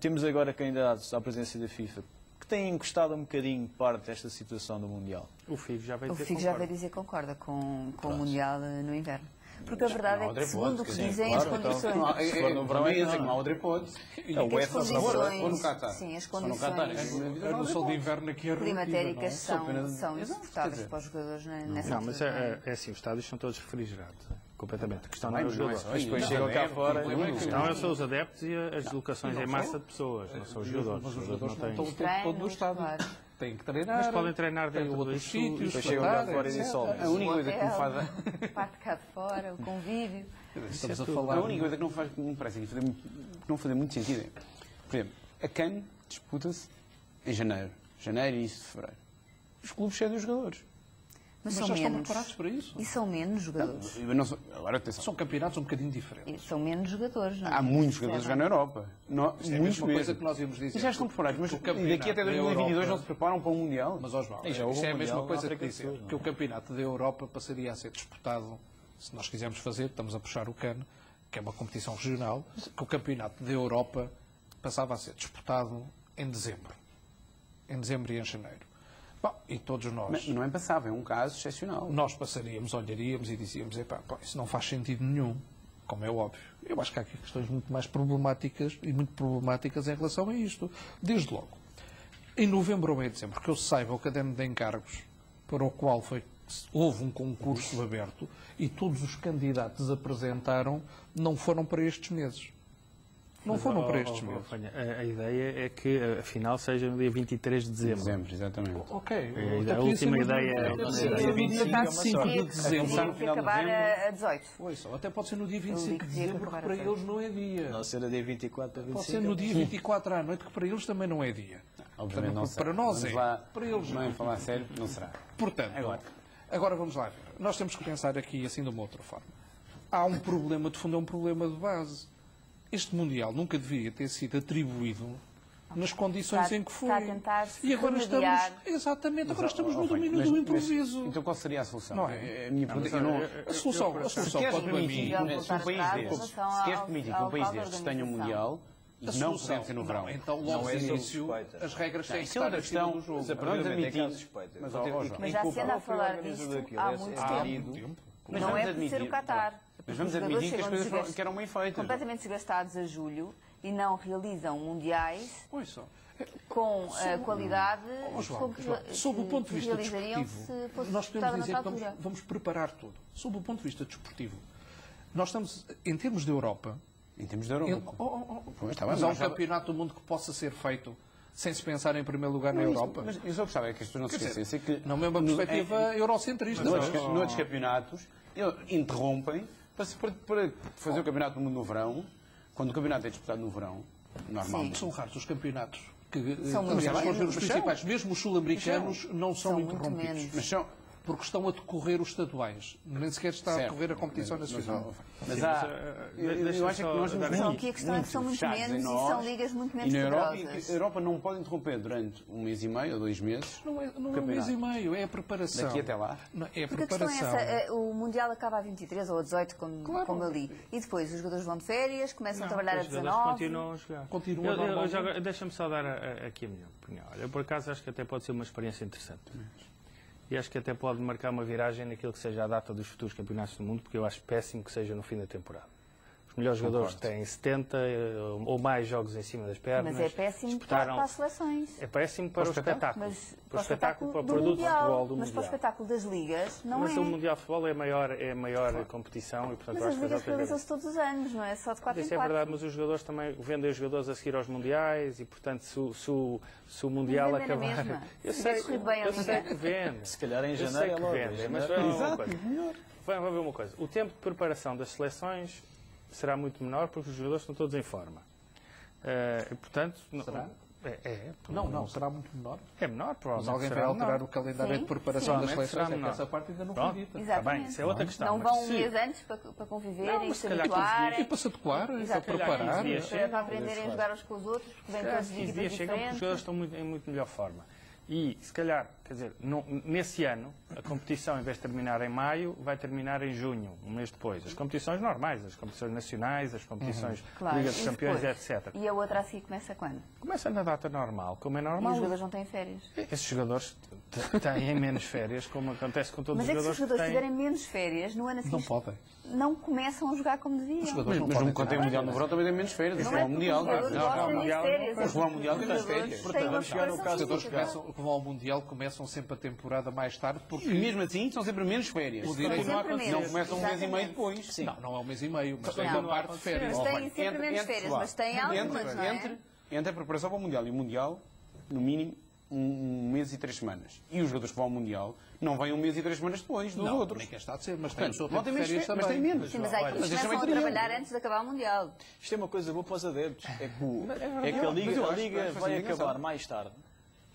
Temos agora candidatos à presidência da FIFA que têm encostado um bocadinho parte desta situação do Mundial. O Figo já veio dizer que concorda com o Mundial no inverno. Porque a verdade é que, segundo o que dizem, as condições... Se for no verão, ia dizer que não há outra hipótese. Ou no Qatar. Sim, as condições A noção de inverno aqui é climatéricas são insuportáveis para os jogadores nessa altura. Não, mas é assim, os estádios são todos refrigerados. Completamente. A questão não é os jogadores. jogadores. Depois chegam cá fora. A questão são os adeptos e as deslocações em massa de pessoas, não são os jogadores. Mas os jogadores não estão o tempo todo no estádio. Têm que treinar. Mas podem treinar dentro de outros sítios. Depois chegam cá fora e dissolvem. A única coisa que me faz... A parte cá de fora, o convívio. Estamos a falar... A única coisa que não parece que não faz muito sentido é, por exemplo, a CAN disputa-se em janeiro e início de fevereiro. Os clubes cedem os jogadores. Mas já estão preparados para isso. E são menos jogadores. Agora, atenção. São campeonatos um bocadinho diferentes. E são menos jogadores, não é? Há muitos jogadores já na Europa. É a mesma coisa que nós íamos dizer. E já estão preparados, mas daqui até 2022 não se preparam para o Mundial. Mas, Osvaldo, isto é a mesma coisa que dizer que o campeonato da Europa passaria a ser disputado, se nós quisermos fazer, estamos a puxar o cano, que é uma competição regional, que o campeonato da Europa passava a ser disputado em dezembro. Em dezembro e em janeiro. Bom, e todos nós... Mas não é passava, é um caso excepcional. Nós passaríamos, olharíamos e dizíamos, isso não faz sentido nenhum, como é óbvio. Eu acho que há aqui questões muito mais problemáticas e muito problemáticas em relação a isto. Desde logo, em novembro ou em dezembro, que eu saiba, o caderno de encargos para o qual houve um concurso aberto e todos os candidatos apresentaram, não foram para estes meses. Não foram para estes meses. A ideia é que a final seja no dia 23 de dezembro. Dezembro, exatamente. Ok. A última ideia é... dia 25 de dezembro. Tem que acabar a 18. Até pode ser no dia 25 de dezembro, que para eles não é dia. Não ser no dia 24 a 25. Pode ser no dia 24 à noite, que para eles também não é dia. Obviamente não será. Para nós é. Para eles não. Falar a sério, não será. Portanto, agora vamos lá ver. Nós temos que pensar aqui assim de uma outra forma. há um problema de fundo, é um problema de base. Este Mundial nunca deveria ter sido atribuído nas condições em que foi. Está a tentar E agora remediar. Exatamente, agora estamos no Mas, domínio do improviso. então qual seria a solução? Não é? A minha pergunta, A solução pode para mim. se um país destes, se queres permitir que um país destes tenha um Mundial e não podendo ser no verão. Então, logo no início, as regras têm que Isso é outra estar questão. no jogo. Vamos admitir. Mas Mas já se anda a falar disto há muito tempo. Mas Não vamos é por ser o admitir. Qatar. Mas vamos Os admitir que as jogadores coisas chegam que eram bem feitas. completamente desgastados a julho e não realizam mundiais Ouçam, com a qualidade João, que sob o ponto de vista realizariam desportivo, se fosse nós podemos disputada dizer noutra que altura. vamos preparar tudo. Sob o ponto de vista desportivo, nós estamos, em termos de Europa, Em termos de Europa. Pois, está bem, mas há um mas já- campeonato do mundo que possa ser feito sem se pensar em primeiro lugar na Europa. Mas eu só gostava é que as pessoas não se esquecessem que Não é uma perspectiva eurocentrista. noutros campeonatos interrompem para fazer o campeonato do mundo no verão, quando o campeonato é disputado no verão, normalmente. São raros os campeonatos que, São muito aliás, menos. os principais, mesmo os sul-americanos, não são São muito interrompidos. menos. Mas são, Porque estão a decorrer os estaduais. Nem sequer está a certo, decorrer a competição nacional. Mas há. Eu acho que nós São aqui a questão é que são muito menos e são ligas muito menos E na Europa, poderosas. a Europa não pode interromper durante um mês e meio ou 2 meses. Não é um mês e meio, é a preparação. Daqui até lá? Não, é a Porque a questão é preparação. essa, o Mundial acaba a 23 ou a 18, como eu li. E depois os jogadores vão de férias, começam a trabalhar a Os jogadores 19. continuam a jogar. Continua normalmente. Deixa-me só dar aqui a minha opinião. Olha, eu, por acaso, acho que até pode ser uma experiência interessante. E acho que até pode marcar uma viragem naquilo que seja a data dos futuros campeonatos do mundo, porque eu acho péssimo que seja no fim da temporada. Os melhores jogadores têm 70 ou mais jogos em cima das pernas. Mas é péssimo disputaram- para as seleções. É péssimo para o espetáculo. Mas Para o espetáculo, para o do produto de Mundial. futebol do Mas para o Mundial. espetáculo das ligas, não Mas é. o Mundial de Futebol é a maior competição e, portanto, Mas eu as acho que ligas as outras realizam-se todos os anos, não é? Só de 4 em isso é 4. verdade, mas os jogadores também vendem os jogadores a seguir aos mundiais e, portanto, se o Mundial Mas vendem na acabar. mesma. Eu Se sei, tivesse corrido bem a eu sei liga. que vende. Se calhar em Eu sei janeiro é que logo. vende, mas Janeiro- vamos ver uma coisa. Vamos ver uma coisa. O tempo de preparação das seleções será muito menor porque os jogadores estão todos em forma. E, portanto, Será? Não, será muito menor. é menor, Mas provavelmente. alguém vai será alterar menor. o calendário Sim, de preparação sim. das seleções, é que Menor. essa parte ainda não Pronto. foi dita. Está bem, isso é outra questão. Não mas vão um se- mês antes para conviverem, Não, mas se se calhar 15 E habituarem, para se adequar, para Exato. preparar. 15 dias. para aprenderem a jogar uns com os outros, porque vêm Se calhar todos de 15 dias equipas chegam porque os jogadores diferentes. estão em muito melhor forma. E, se calhar, quer dizer, nesse ano, a competição, em vez de terminar em maio, vai terminar em junho, um mês depois. As competições normais, as competições nacionais, as competições Claro. Liga dos E Campeões, depois? etc. E a outra a seguir começa quando? Começa na data normal, como é E normal. os jogadores não têm férias. Esses jogadores têm menos férias, como acontece com todos Mas os é que se os jogadores jogadores que têm. tiverem menos férias, no ano Não seguinte podem. não começam a jogar como deviam. jogadores não Mas podem quando tem o Mundial no verão também tem menos férias. Não Não é é o porque Mundial. os jogadores gostam de Mundial férias. não. é Mas o Mundial porque tem os férias. jogadores Portanto, têm uma vamos chegar no preparação caso Os jogadores física. que vão ao Mundial começam sempre a temporada mais tarde porque... E mesmo assim são sempre menos férias. O direito Sempre não acontecer. menos. Não começam um mês e meio Exatamente. depois. Não é um mês e meio, mas tem Não, uma parte de férias. Mas têm sempre menos férias, mas têm algumas, não é? Entre a preparação para o Mundial e o Mundial, no mínimo, um mês e 3 semanas. E os jogadores que vão ao Mundial não vêm um mês e 3 semanas depois dos Não, outros. nem quer estar de ser, mas tem o seu Não tempo tem de menos férias férias, mas tem também. menos. Sim, mas há equipes Mas que isso começam a também trabalhar antes de acabar o Mundial. Isto é uma coisa boa para os adeptos. É que, verdade. a Mas eu Liga, acho a que Liga vai vai fazer acabar engraçado. mais tarde.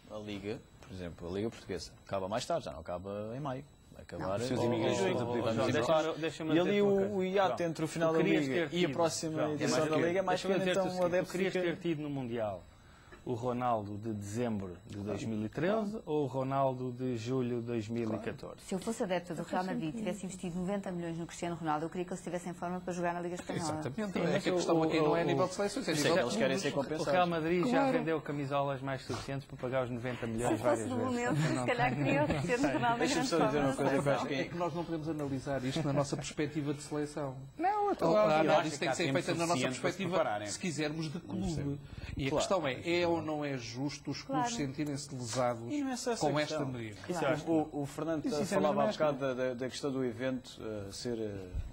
A Liga, por exemplo, a Liga Portuguesa, acaba mais tarde, já não acaba em maio. Vai acabar Se os em imigrantes junho. vão aplicar Vamos no acabar. João, deixa-me E ali dizer-te uma coisa. o hiato João, entre o final tu da querias Liga ter e a tido, próxima João, edição da Liga é mais deixa-me pequena, dizer-te então o o seguinte, adepto tu querias fica... ter tido no Mundial o Ronaldo de dezembro de 2013 ou o Ronaldo de julho de 2014? Se eu fosse adepta do Real Madrid e tivesse investido 90 milhões no Cristiano Ronaldo, eu queria que ele estivesse em forma para jogar na Liga Espanhola. Exatamente. Sim, É mas que a questão aqui não é a nível de seleções, é a Sei nível que de eles querem ser clubes. O compensados. Real Madrid já Claro. vendeu camisolas mais suficientes para pagar os 90 Se milhões fosse várias do vezes. momento, Portanto, se não calhar tem- queria o Cristiano Ronaldo na Deixa-me grande só dizer uma forma. coisa que eu acho que É que nós não podemos analisar isto na nossa perspectiva de seleção. Não, A eu análise que tem há que ser tempo feita na nossa suficiente para se perspectiva, prepararem. se quisermos, de clube. E a questão é ou não é justo os clubes Claro. sentirem-se lesados E não é só essa com esta questão. medida? Isso eu acho que O Fernando Isso é falava há mesmo bocado da questão do evento ser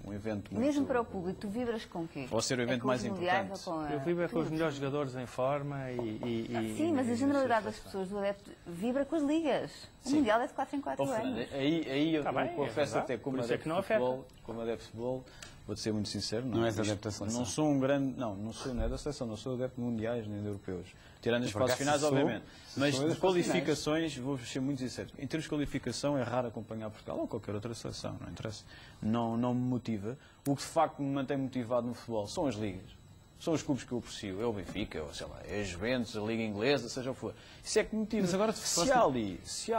um evento muito... Mesmo para o público, tu vibras com o quê? Ou ser o evento com mais os mundiais importante. ou com a- Eu vivo é com os melhores jogadores em forma e Sim, mas a generalidade das e- pessoas do adepto vibra com as ligas. O Mundial é de 4 em 4 Oh, Fernando, anos. aí eu Tá bem, confesso é verdade. até como Por isso é adepto que não de afeta. futebol, como adepto de futebol, vou-te ser muito sincero. Não és adepto da seleção? Não sou um grande... Não sou da seleção, não sou adepto de mundiais nem de europeus. Tirando as fases finais, obviamente. Mas de qualificações, vou ser muito sincero. Em termos de qualificação, é raro acompanhar Portugal ou qualquer outra seleção, não interessa. Não me motiva. O que de facto me mantém motivado no futebol são as ligas. São os clubes que eu aprecio. É o Benfica, ou sei lá, é a Juventus, a Liga Inglesa, seja o que for. Isso é que me motiva. Mas agora, se há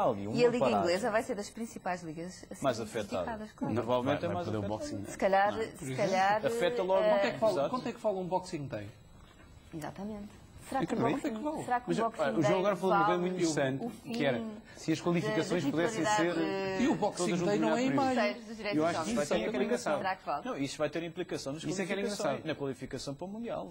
ali uma E a Liga Inglesa vai ser das principais ligas assim, mais afetada. Claro. Provavelmente é mais afetada. Se calhar afeta logo. Quanto é que fala um Boxing Day? Exatamente. Será que o Acredito. Boxing, será que o Boxing O jogo agora falou de uma coisa muito interessante, o que era se as qualificações pudessem ser... E o Boxing Day não é em maio. Eu acho que isso vai ter implicação. Será que vale? Não, isso vai ter implicação nas Isso é que era qualificações, engraçado. na qualificação para o Mundial.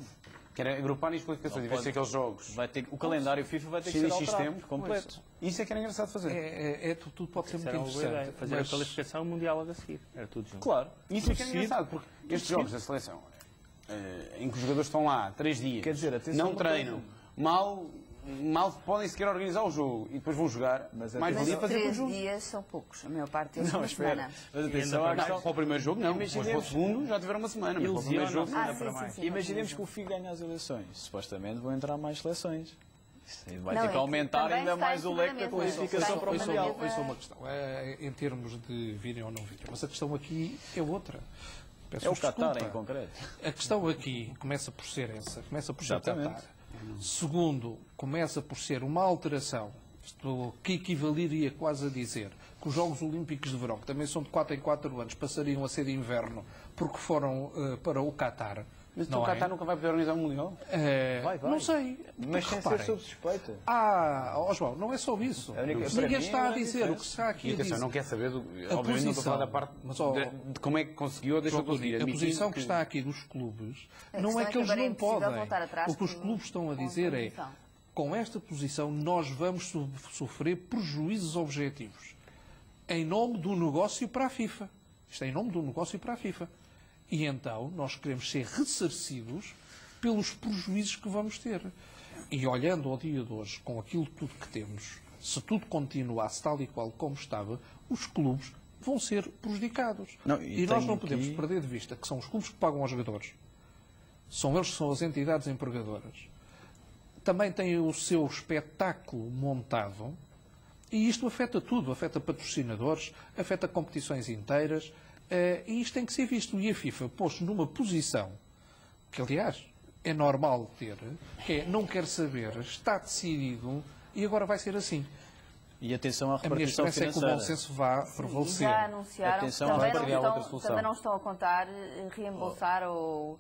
Que era agrupar as qualificações, em vez de ser aqueles jogos. O calendário FIFA vai ter que ser alterado tempo completo. Isso é que era engraçado fazer. Tudo pode ser muito Era uma boa ideia. interessante. Fazer a qualificação mundial logo a seguir. Era tudo junto. Claro. Isso é que era engraçado, porque estes jogos da seleção, em que os jogadores estão lá 3 dias, Quer dizer, atenção não uma treinam, mal podem sequer organizar o jogo e depois vão jogar, mais valia fazer com o 3 jogo. dias são poucos. A maior parte deles Não, uma espera. semana. Mas atenção à Não, questão. para o primeiro jogo não, mas para o segundo já tiveram uma semana. Mas para o primeiro jogo, Sim. Imaginemos que o FI ganha as eleições. Supostamente vão entrar mais seleções. Isso vai Não, ter que é que aumentar também ainda está mais o leque da em cima da mesa. qualificação Está para o em cima da Mundial. mesa. Isso é uma questão. Em termos de virem ou não virem. Mas a questão aqui é outra. É o Peço-vos Qatar desculpa. em concreto. A questão aqui começa por ser essa. Começa por ser o Exatamente. Qatar. Segundo, começa por ser uma alteração, isto que equivaleria quase a dizer que os Jogos Olímpicos de Verão, que também são de 4 em 4 anos, passariam a ser de inverno porque foram para o Qatar. mas não o é? Qatar nunca vai poder organizar um Mundial. Vai. Não sei. Mas sem ser Reparem. sob suspeita. João, não é só isso. A única- para Ninguém mim, está a não é dizer o que está aqui E a atenção, dizer. não quer saber, obviamente não estou a posição, falar da parte mas, de como é que conseguiu ou deixou de conseguir. A Admitindo posição que está aqui dos clubes A não questão é é que que eles agora é não impossível podem. voltar atrás O que os com- clubes estão a com a dizer é, posição. com esta posição nós vamos sofrer prejuízos objetivos em nome do negócio para a FIFA. Isto é em nome do negócio para a FIFA. E então nós queremos ser ressarcidos pelos prejuízos que vamos ter. E olhando ao dia de hoje, com aquilo tudo que temos, se tudo continuasse tal e qual como estava, os clubes vão ser prejudicados. Não, e e nós tem não podemos aqui- perder de vista que são os clubes que pagam aos jogadores. São eles que são as entidades empregadoras. Também têm o seu espetáculo montado e isto afeta tudo. Afeta patrocinadores, afeta competições inteiras e isto tem que ser visto. E a FIFA pôs-se numa posição que, aliás, é normal ter, que é não quer saber, está decidido e agora vai ser assim. E atenção à A minha repartição esperança é que o financeira. bom senso vá E prevalecer. já anunciaram que Atenção, também, vai criar outra solução. também não estão a contar reembolsar ou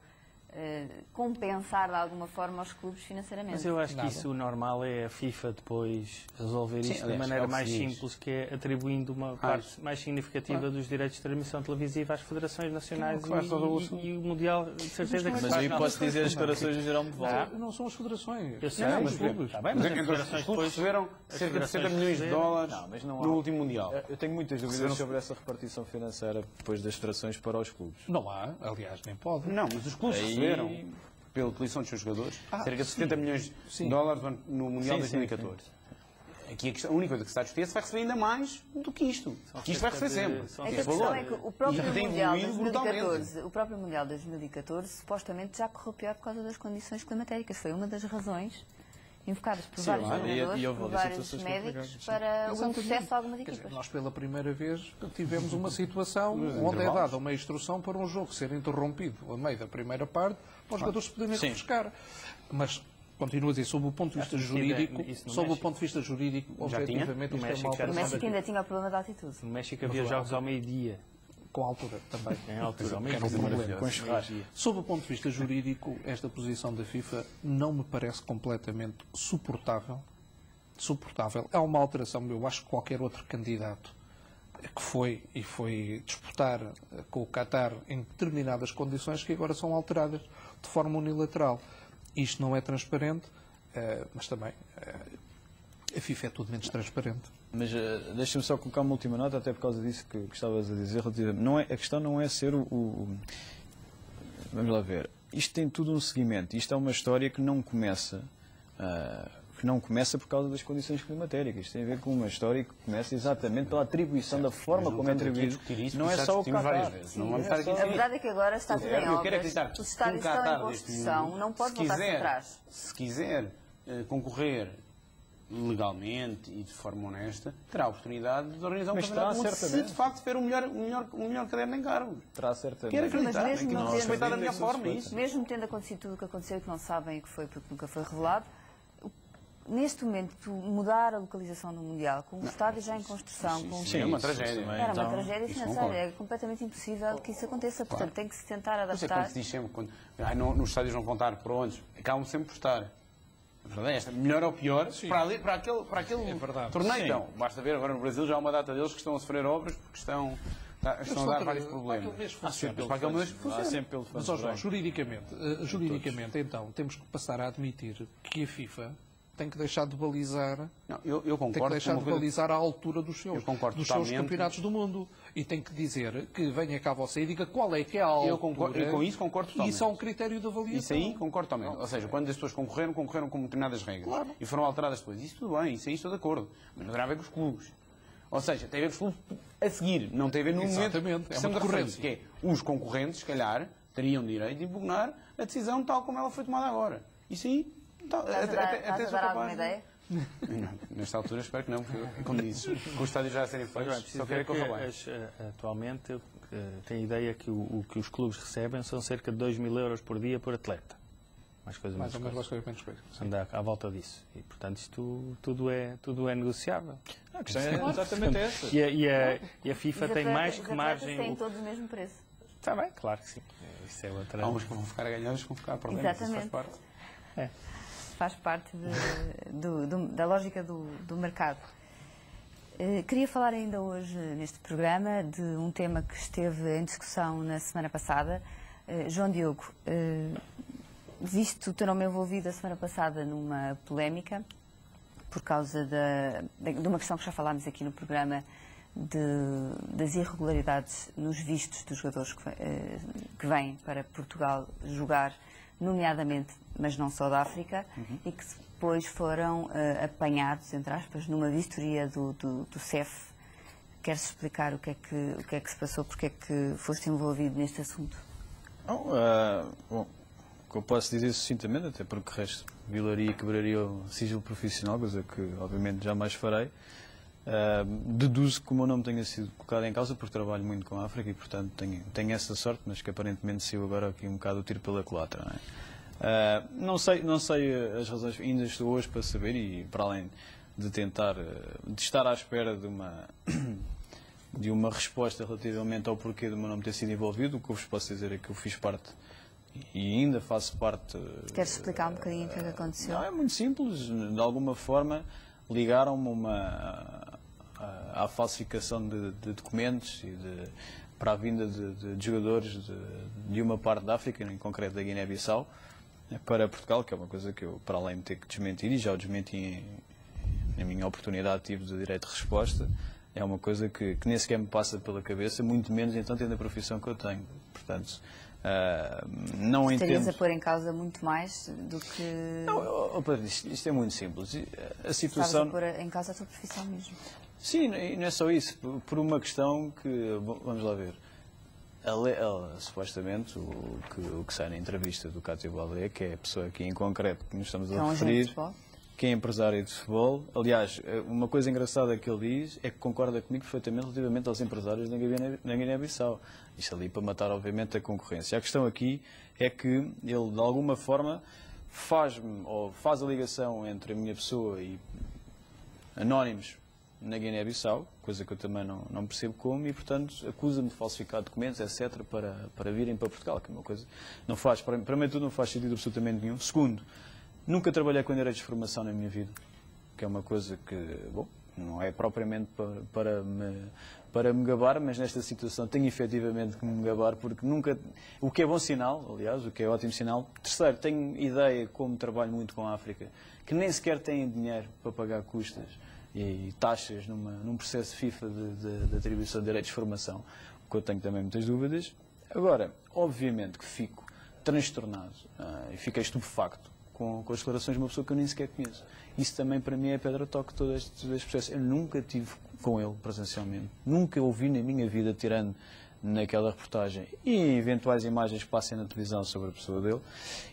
compensar de alguma forma os clubes financeiramente. Mas eu acho Nada. que isso o normal é a FIFA depois resolver Sim, isto aliás, de maneira é o que mais se diz. simples, que é atribuindo uma parte mais significativa dos direitos de transmissão televisiva às federações nacionais Claro, faz todo o assunto. e o Mundial, de certeza que Mas faz aí nada. posso dizer as declarações do Geral de Volta. Não são as federações. Eu sei, São mas os clubes. Tá bem, Mas mas é que as os federações clubes depois... receberam as cerca de 60 federações milhões de receberam. dólares Não, mas não há- no último Mundial. Eu tenho muitas dúvidas sobre essa repartição financeira depois das federações para os clubes. Não há, aliás, nem pode. Não, mas os clubes Aí- receberam, pela utilização dos seus jogadores, cerca de 70 milhões de dólares no Mundial de Sim, sim, 2014. Aqui a única coisa que se está a discutir é se vai receber ainda mais do que isto. Que isto vai receber sempre. são É que a Esse questão valor. é que o próprio E tem Mundial de evoluído brutalmente. 2014, o próprio Mundial de 2014 supostamente já correu pior por causa das condições climatéricas. Foi uma das razões invocadas por vários claro, e treinadores, houve por ali vários situações médicos complicadas, para o Exatamente. insucesso de algumas Quer dizer, equipas. nós pela primeira vez tivemos uma situação onde é intervalos. dada uma instrução para um jogo ser interrompido a meio da primeira parte para os jogadores se poderem refrescar. Mas continuo a dizer, sob o ponto de vista jurídico, isso no sob o México. ponto de vista jurídico, Já tinha? objetivamente No isto é México uma já O alteração México ainda tinha o problema da altitude. No México havia jogos ao meio-dia, com a altura também. em altura, ao Que era um meio-dia. problema. Com churrasco. Sob o ponto de vista jurídico, esta posição da FIFA não me parece completamente suportável. Há uma alteração, eu acho que qualquer outro candidato que foi disputar com o Qatar em determinadas condições que agora são alteradas de forma unilateral. Isto não é transparente, mas também a FIFA é tudo menos transparente. Mas deixa-me só colocar uma última nota, até por causa disso que estavas a dizer. Não é, a questão não é ser Vamos lá ver. Isto tem tudo um seguimento. Isto é uma história que não começa... que não começa por causa das condições climatéricas. Isto tem a ver com uma história que começa exatamente pela atribuição da forma como é atribuído. Não é só o Qatar. A verdade é que agora está tudo em obras. Os estádios estão em construção, não pode voltar-se atrás. Se quiser concorrer legalmente e de forma honesta, terá a oportunidade de organizar um campeonato se de facto tiver o melhor caderno em cargos. Terá certamente. Quero acreditar que não respeitar da minha forma isso. Mesmo tendo acontecido tudo o que aconteceu e que não sabem o que foi porque nunca foi revelado, neste momento, mudar a localização do Mundial, com o estádio já em construção... Sim, é uma tragédia. Era uma tragédia financeira, é completamente impossível que isso aconteça, portanto tem que se tentar adaptar. Quando se diz sempre, nos estádios não vão estar prontos, acabam sempre por estar. A verdade é esta, melhor ou pior, para aquele torneio. Então, basta ver, agora no Brasil já há uma data deles que estão a sofrer obras porque estão a dar vários problemas. Mas, juridicamente, então, temos que passar a admitir que a FIFA tem que deixar de balizar, balizar à altura dos seus campeonatos do mundo. E tem que dizer que venha cá você e diga qual é que é a altura. Eu com isso concordo totalmente. E isso é um critério de avaliação. Isso aí concordo totalmente. Ou seja, quando as pessoas concorreram com determinadas regras e foram alteradas depois. Isso tudo bem, isso aí estou de acordo. Mas não terá a ver com os clubes. Ou seja, tem a ver com os clubes a seguir. Não tem a ver no momento que estamos a referir. Que é, os concorrentes, se calhar, teriam direito de impugnar a decisão tal como ela foi tomada agora. Isso aí... Estás a dar alguma ideia? Não, nesta altura espero que não, porque, como dizes, com o estádio já a serem feitos, só quero que corra bem. Atualmente, tenho a ideia que o que os clubes recebem são cerca de 2.000 euros por dia por atleta. Mais ou menos coisa. Anda à volta disso. E, portanto, isto tudo é negociável. A questão é exatamente essa. E a FIFA tem mais que margem... Têm todos o mesmo preço. Está bem, claro que sim. Isso é outra... Há uns que vão ficar a ganhar, uns que vão ficar a perder. Exatamente. Faz parte da lógica do mercado. Queria falar ainda hoje, neste programa, de um tema que esteve em discussão na semana passada. João Diogo, visto o teu nome envolvido a semana passada numa polémica, por causa de uma questão que já falámos aqui no programa, das irregularidades nos vistos dos jogadores que vêm para Portugal jogar, nomeadamente, mas não só da África, e que depois foram apanhados, entre aspas, numa vistoria do CEF. Queres explicar o que é que se passou, porque é que foste envolvido neste assunto? Bom, o que eu posso dizer sucintamente, até porque o resto violaria e quebraria o sigilo profissional, coisa que obviamente jamais farei. Deduzo que o meu nome tenha sido colocado em causa porque trabalho muito com a África e, portanto, tenho essa sorte, mas que aparentemente saiu agora aqui um bocado o tiro pela culatra. Não sei as razões, ainda estou hoje para saber, e para além de tentar, de estar à espera de uma resposta relativamente ao porquê do meu nome ter sido envolvido, o que eu vos posso dizer é que eu fiz parte e ainda faço parte... Queres explicar um bocadinho o que é que aconteceu? Não, é muito simples, de alguma forma ligaram-me à falsificação de documentos e para a vinda de jogadores de uma parte da África, em concreto da Guiné-Bissau, para Portugal, que é uma coisa que eu, para além de ter que desmentir, e já o desmenti na minha oportunidade, tive de direito de resposta, é uma coisa que nem sequer me passa pela cabeça, muito menos então tendo a profissão que eu tenho. Portanto, não entendo... Estarias a pôr em causa muito mais do que... Não, isto é muito simples. A situação... Estavas a pôr em causa a tua profissão mesmo. Sim, e não é só isso. Por uma questão que... Vamos lá ver. Supostamente, o que sai na entrevista do Cátia Balé, que é a pessoa aqui em concreto que nos estamos a referir, que é empresário de futebol. Aliás, uma coisa engraçada que ele diz é que concorda comigo perfeitamente relativamente aos empresários na Guiné-Bissau. Isto ali para matar, obviamente, a concorrência. A questão aqui é que ele, de alguma forma, faz a ligação entre a minha pessoa e anónimos na Guiné-Bissau, coisa que eu também não percebo como, e, portanto, acusa-me de falsificar documentos, etc., para virem para Portugal, que é uma coisa não faz, para mim tudo não faz sentido absolutamente nenhum. Segundo, nunca trabalhei com direitos de formação na minha vida, que é uma coisa que, bom, não é propriamente para me gabar, mas nesta situação tenho efetivamente que me gabar, porque nunca... O que é bom sinal, aliás, o que é ótimo sinal. Terceiro, tenho ideia, como trabalho muito com a África, que nem sequer têm dinheiro para pagar custas e taxas num processo FIFA de atribuição de direitos de formação, o que eu tenho também muitas dúvidas. Agora, obviamente que fico transtornado e fiquei estupefacto com as declarações de uma pessoa que eu nem sequer conheço. Isso também para mim é pedra-toque de todo este processo. Eu nunca estive com ele presencialmente, nunca ouvi na minha vida, tirando naquela reportagem e eventuais imagens que passem na televisão sobre a pessoa dele.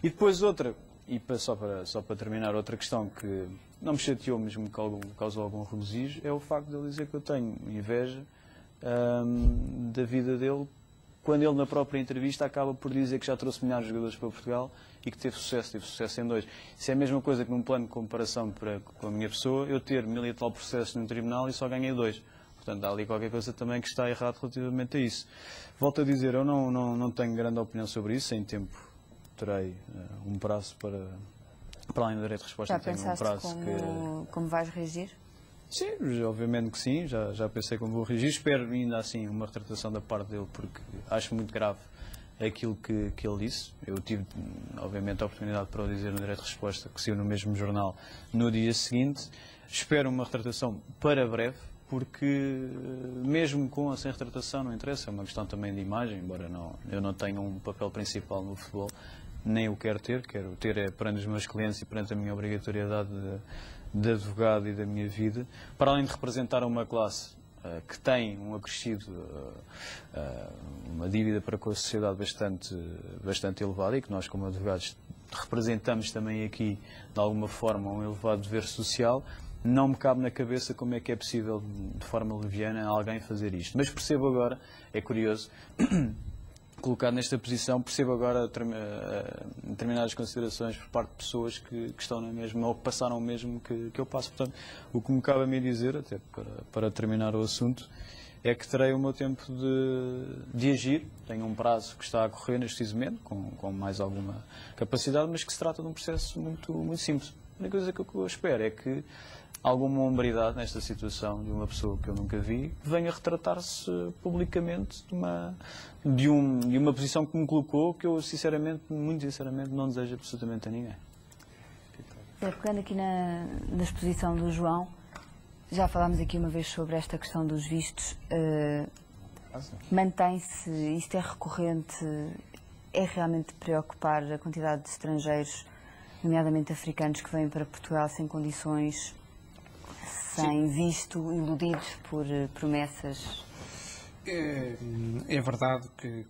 E depois outra, e só para terminar, outra questão que não me chateou, mas me causou algum regozijo, é o facto de ele dizer que eu tenho inveja da vida dele, quando ele na própria entrevista acaba por dizer que já trouxe milhares de jogadores para Portugal e que teve sucesso em 2. Isso é a mesma coisa que num plano de comparação com a minha pessoa, eu ter 1000 e tal processos num tribunal e só ganhei 2. Portanto, há ali qualquer coisa também que está errado relativamente a isso. Volto a dizer, eu não tenho grande opinião sobre isso. Em tempo terei um prazo para além do direito de resposta. Já pensaste como vais reagir? Sim, obviamente que sim. Já pensei como vou reagir. Espero ainda assim uma retratação da parte dele, porque acho muito grave aquilo que ele disse. Eu tive, obviamente, a oportunidade para o dizer no direito de resposta, que saiu no mesmo jornal no dia seguinte. Espero uma retratação para breve, porque mesmo com ou sem retratação não interessa, é uma questão também de imagem, embora eu não tenha um papel principal no futebol, nem o quero ter perante os meus clientes e perante a minha obrigatoriedade de advogado e da minha vida, para além de representar uma classe que tem um acrescido, uma dívida para com a sociedade bastante elevada e que nós como advogados representamos também aqui de alguma forma um elevado dever social. Não me cabe na cabeça como é que é possível, de forma leviana, alguém fazer isto. Mas percebo agora, é curioso, colocado nesta posição, percebo agora determinadas considerações por parte de pessoas que estão na mesma, ou que passaram o mesmo que eu passo. Portanto, o que me cabe a mim dizer, até para terminar o assunto, é que terei o meu tempo de agir. Tenho um prazo que está a correr neste momento, com mais alguma capacidade, mas que se trata de um processo muito, muito simples. A única coisa que eu espero é que alguma hombridade nesta situação de uma pessoa que eu nunca vi venha retratar-se publicamente de uma posição que me colocou, que eu muito sinceramente não desejo absolutamente a ninguém. Pegando aqui na exposição do João, já falámos aqui uma vez sobre esta questão dos vistos. Mantém-se, isto é recorrente, é realmente preocupar a quantidade de estrangeiros, nomeadamente africanos, que vêm para Portugal sem condições, sem visto, iludidos por promessas? É verdade que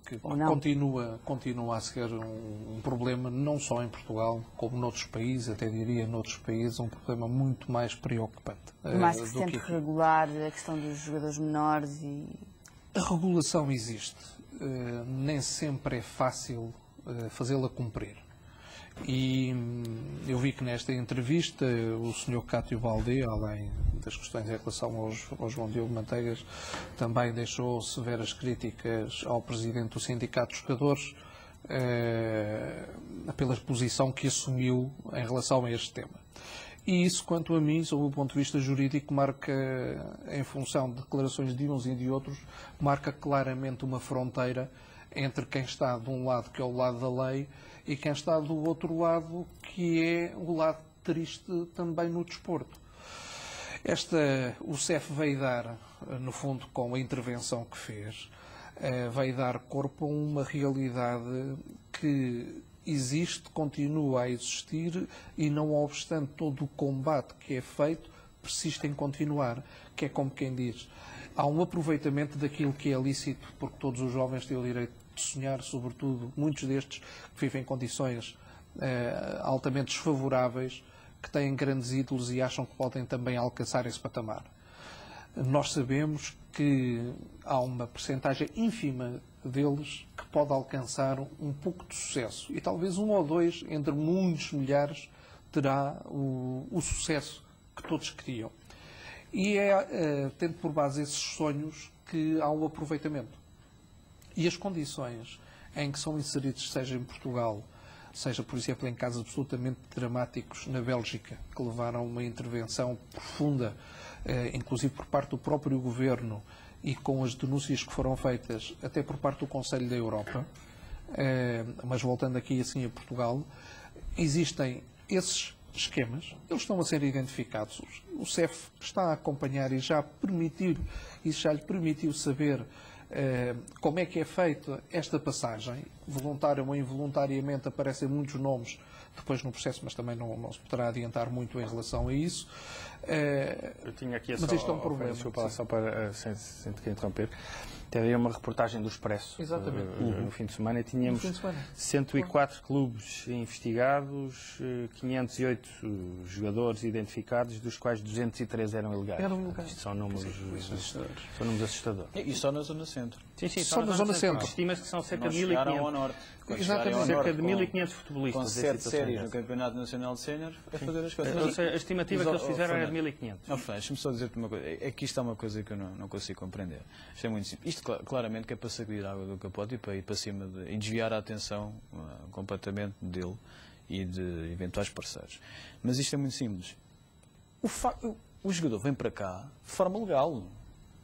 continua a ser um problema, não só em Portugal, como noutros países, até diria noutros países, um problema muito mais preocupante. Por mais que se tente regular a questão dos jogadores menores e... A regulação existe, nem sempre é fácil fazê-la cumprir. E eu vi que nesta entrevista o Sr. Cátio Baldé, além das questões em relação ao João Diogo Manteigas, também deixou severas críticas ao Presidente do Sindicato dos Jogadores pela posição que assumiu em relação a este tema. E isso, quanto a mim, sob o ponto de vista jurídico, marca, em função de declarações de uns e de outros, marca claramente uma fronteira entre quem está de um lado, que é o lado da lei, e quem está do outro lado, que é o lado triste também no desporto. O CEF veio dar, no fundo, com a intervenção que fez, veio dar corpo a uma realidade que existe, continua a existir e, não obstante todo o combate que é feito, persiste em continuar, que é como quem diz. Há um aproveitamento daquilo que é lícito, porque todos os jovens têm o direito de sonhar, sobretudo muitos destes que vivem em condições altamente desfavoráveis, que têm grandes ídolos e acham que podem também alcançar esse patamar. Nós sabemos que há uma percentagem ínfima deles que pode alcançar um pouco de sucesso. E talvez um ou dois, entre muitos milhares, terá o sucesso que todos queriam. E é tendo por base esses sonhos que há o aproveitamento. E as condições em que são inseridos, seja em Portugal, seja, por exemplo, em casos absolutamente dramáticos na Bélgica, que levaram a uma intervenção profunda, inclusive por parte do próprio governo e com as denúncias que foram feitas até por parte do Conselho da Europa, mas voltando aqui assim a Portugal, existem esses esquemas, eles estão a ser identificados. O CEF está a acompanhar e já lhe permitiu saber Como é que é feita esta passagem? Voluntária ou involuntariamente aparecem muitos nomes depois no processo, mas também não se poderá adiantar muito em relação a isso. Eu tinha aqui mas isto é um problema. Desculpa, só para, sem te querer interromper, teve uma reportagem do Expresso no fim de semana e tínhamos 104 clubes investigados, 508 jogadores identificados, dos quais 203 eram ilegais. Isto são números assustadores. E só na Zona Centro. Sim, só na Zona Centro. Estima-se que são cerca de 1.500. Exatamente. Cerca de 1.500 futebolistas. Com 7 séries no Campeonato Nacional de Sénior, é fazer as coisas. A estimativa que eles fizeram era de 1.500. Deixa-me só dizer-te uma coisa. É que isto é uma coisa que eu não consigo compreender. Isto é muito simples. Isto claramente que é para sacudir a água do capote e para ir para cima e desviar a atenção completamente dele e de eventuais parceiros. Mas isto é muito simples. O jogador vem para cá de forma legal.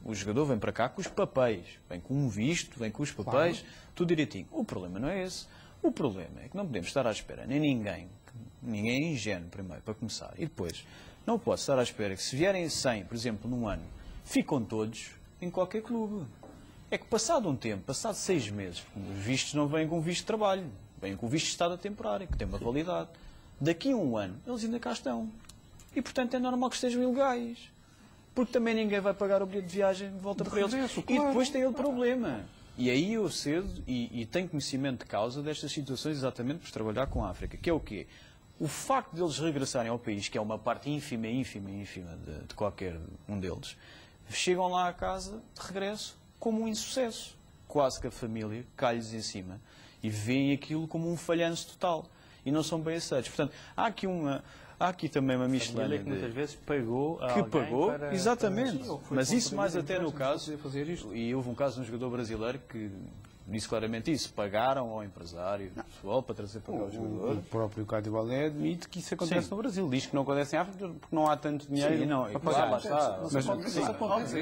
O jogador vem para cá com os papéis. Vem com um visto, vem com os papéis, tudo direitinho. O problema não é esse. O problema é que não podemos estar à espera, nem ninguém é ingênuo primeiro, para começar. E depois, não pode estar à espera que se vierem 100, por exemplo, num ano, ficam todos em qualquer clube. É que passado um tempo, passado 6 meses, os vistos não vêm com visto de trabalho, vêm com visto de estado temporário, que tem uma validade. Daqui a um ano, eles ainda cá estão. E, portanto, é normal que estejam ilegais. Porque também ninguém vai pagar o bilhete de viagem de volta para eles. E depois tem outro problema. E aí eu cedo e tenho conhecimento de causa destas situações exatamente por trabalhar com a África, que é o quê? O facto de eles regressarem ao país, que é uma parte ínfima de qualquer um deles, chegam lá à casa de regresso como um insucesso. Quase que a família cai-lhes em cima e veem aquilo como um falhanço total. E não são bem aceitos. Portanto, há aqui também uma miscelânea que muitas vezes pagou a que pagou, para, exatamente. Mas isso mais até no caso, fazer isto. e houve um caso de um jogador brasileiro que disse claramente isso, pagaram ao empresário pessoal para trazer para cá o jogador. O próprio Cádio Balé admite que isso acontece no Brasil. Diz que não acontece em África porque não há tanto dinheiro para pagar. Lá está. Mas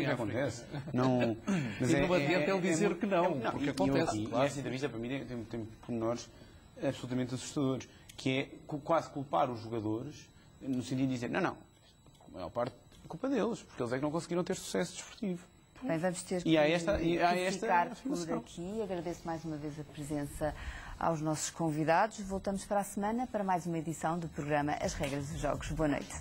acontece. Não, mas não adianta ele dizer que não, porque acontece. E essa entrevista para mim tem pormenores absolutamente assustadores, que é quase culpar os jogadores no sentido de dizer, não, a maior parte é culpa deles, porque eles é que não conseguiram ter sucesso desportivo. Bem, vamos ter que ficar por aqui. Agradeço mais uma vez a presença aos nossos convidados. Voltamos para a semana para mais uma edição do programa As Regras dos Jogos. Boa noite.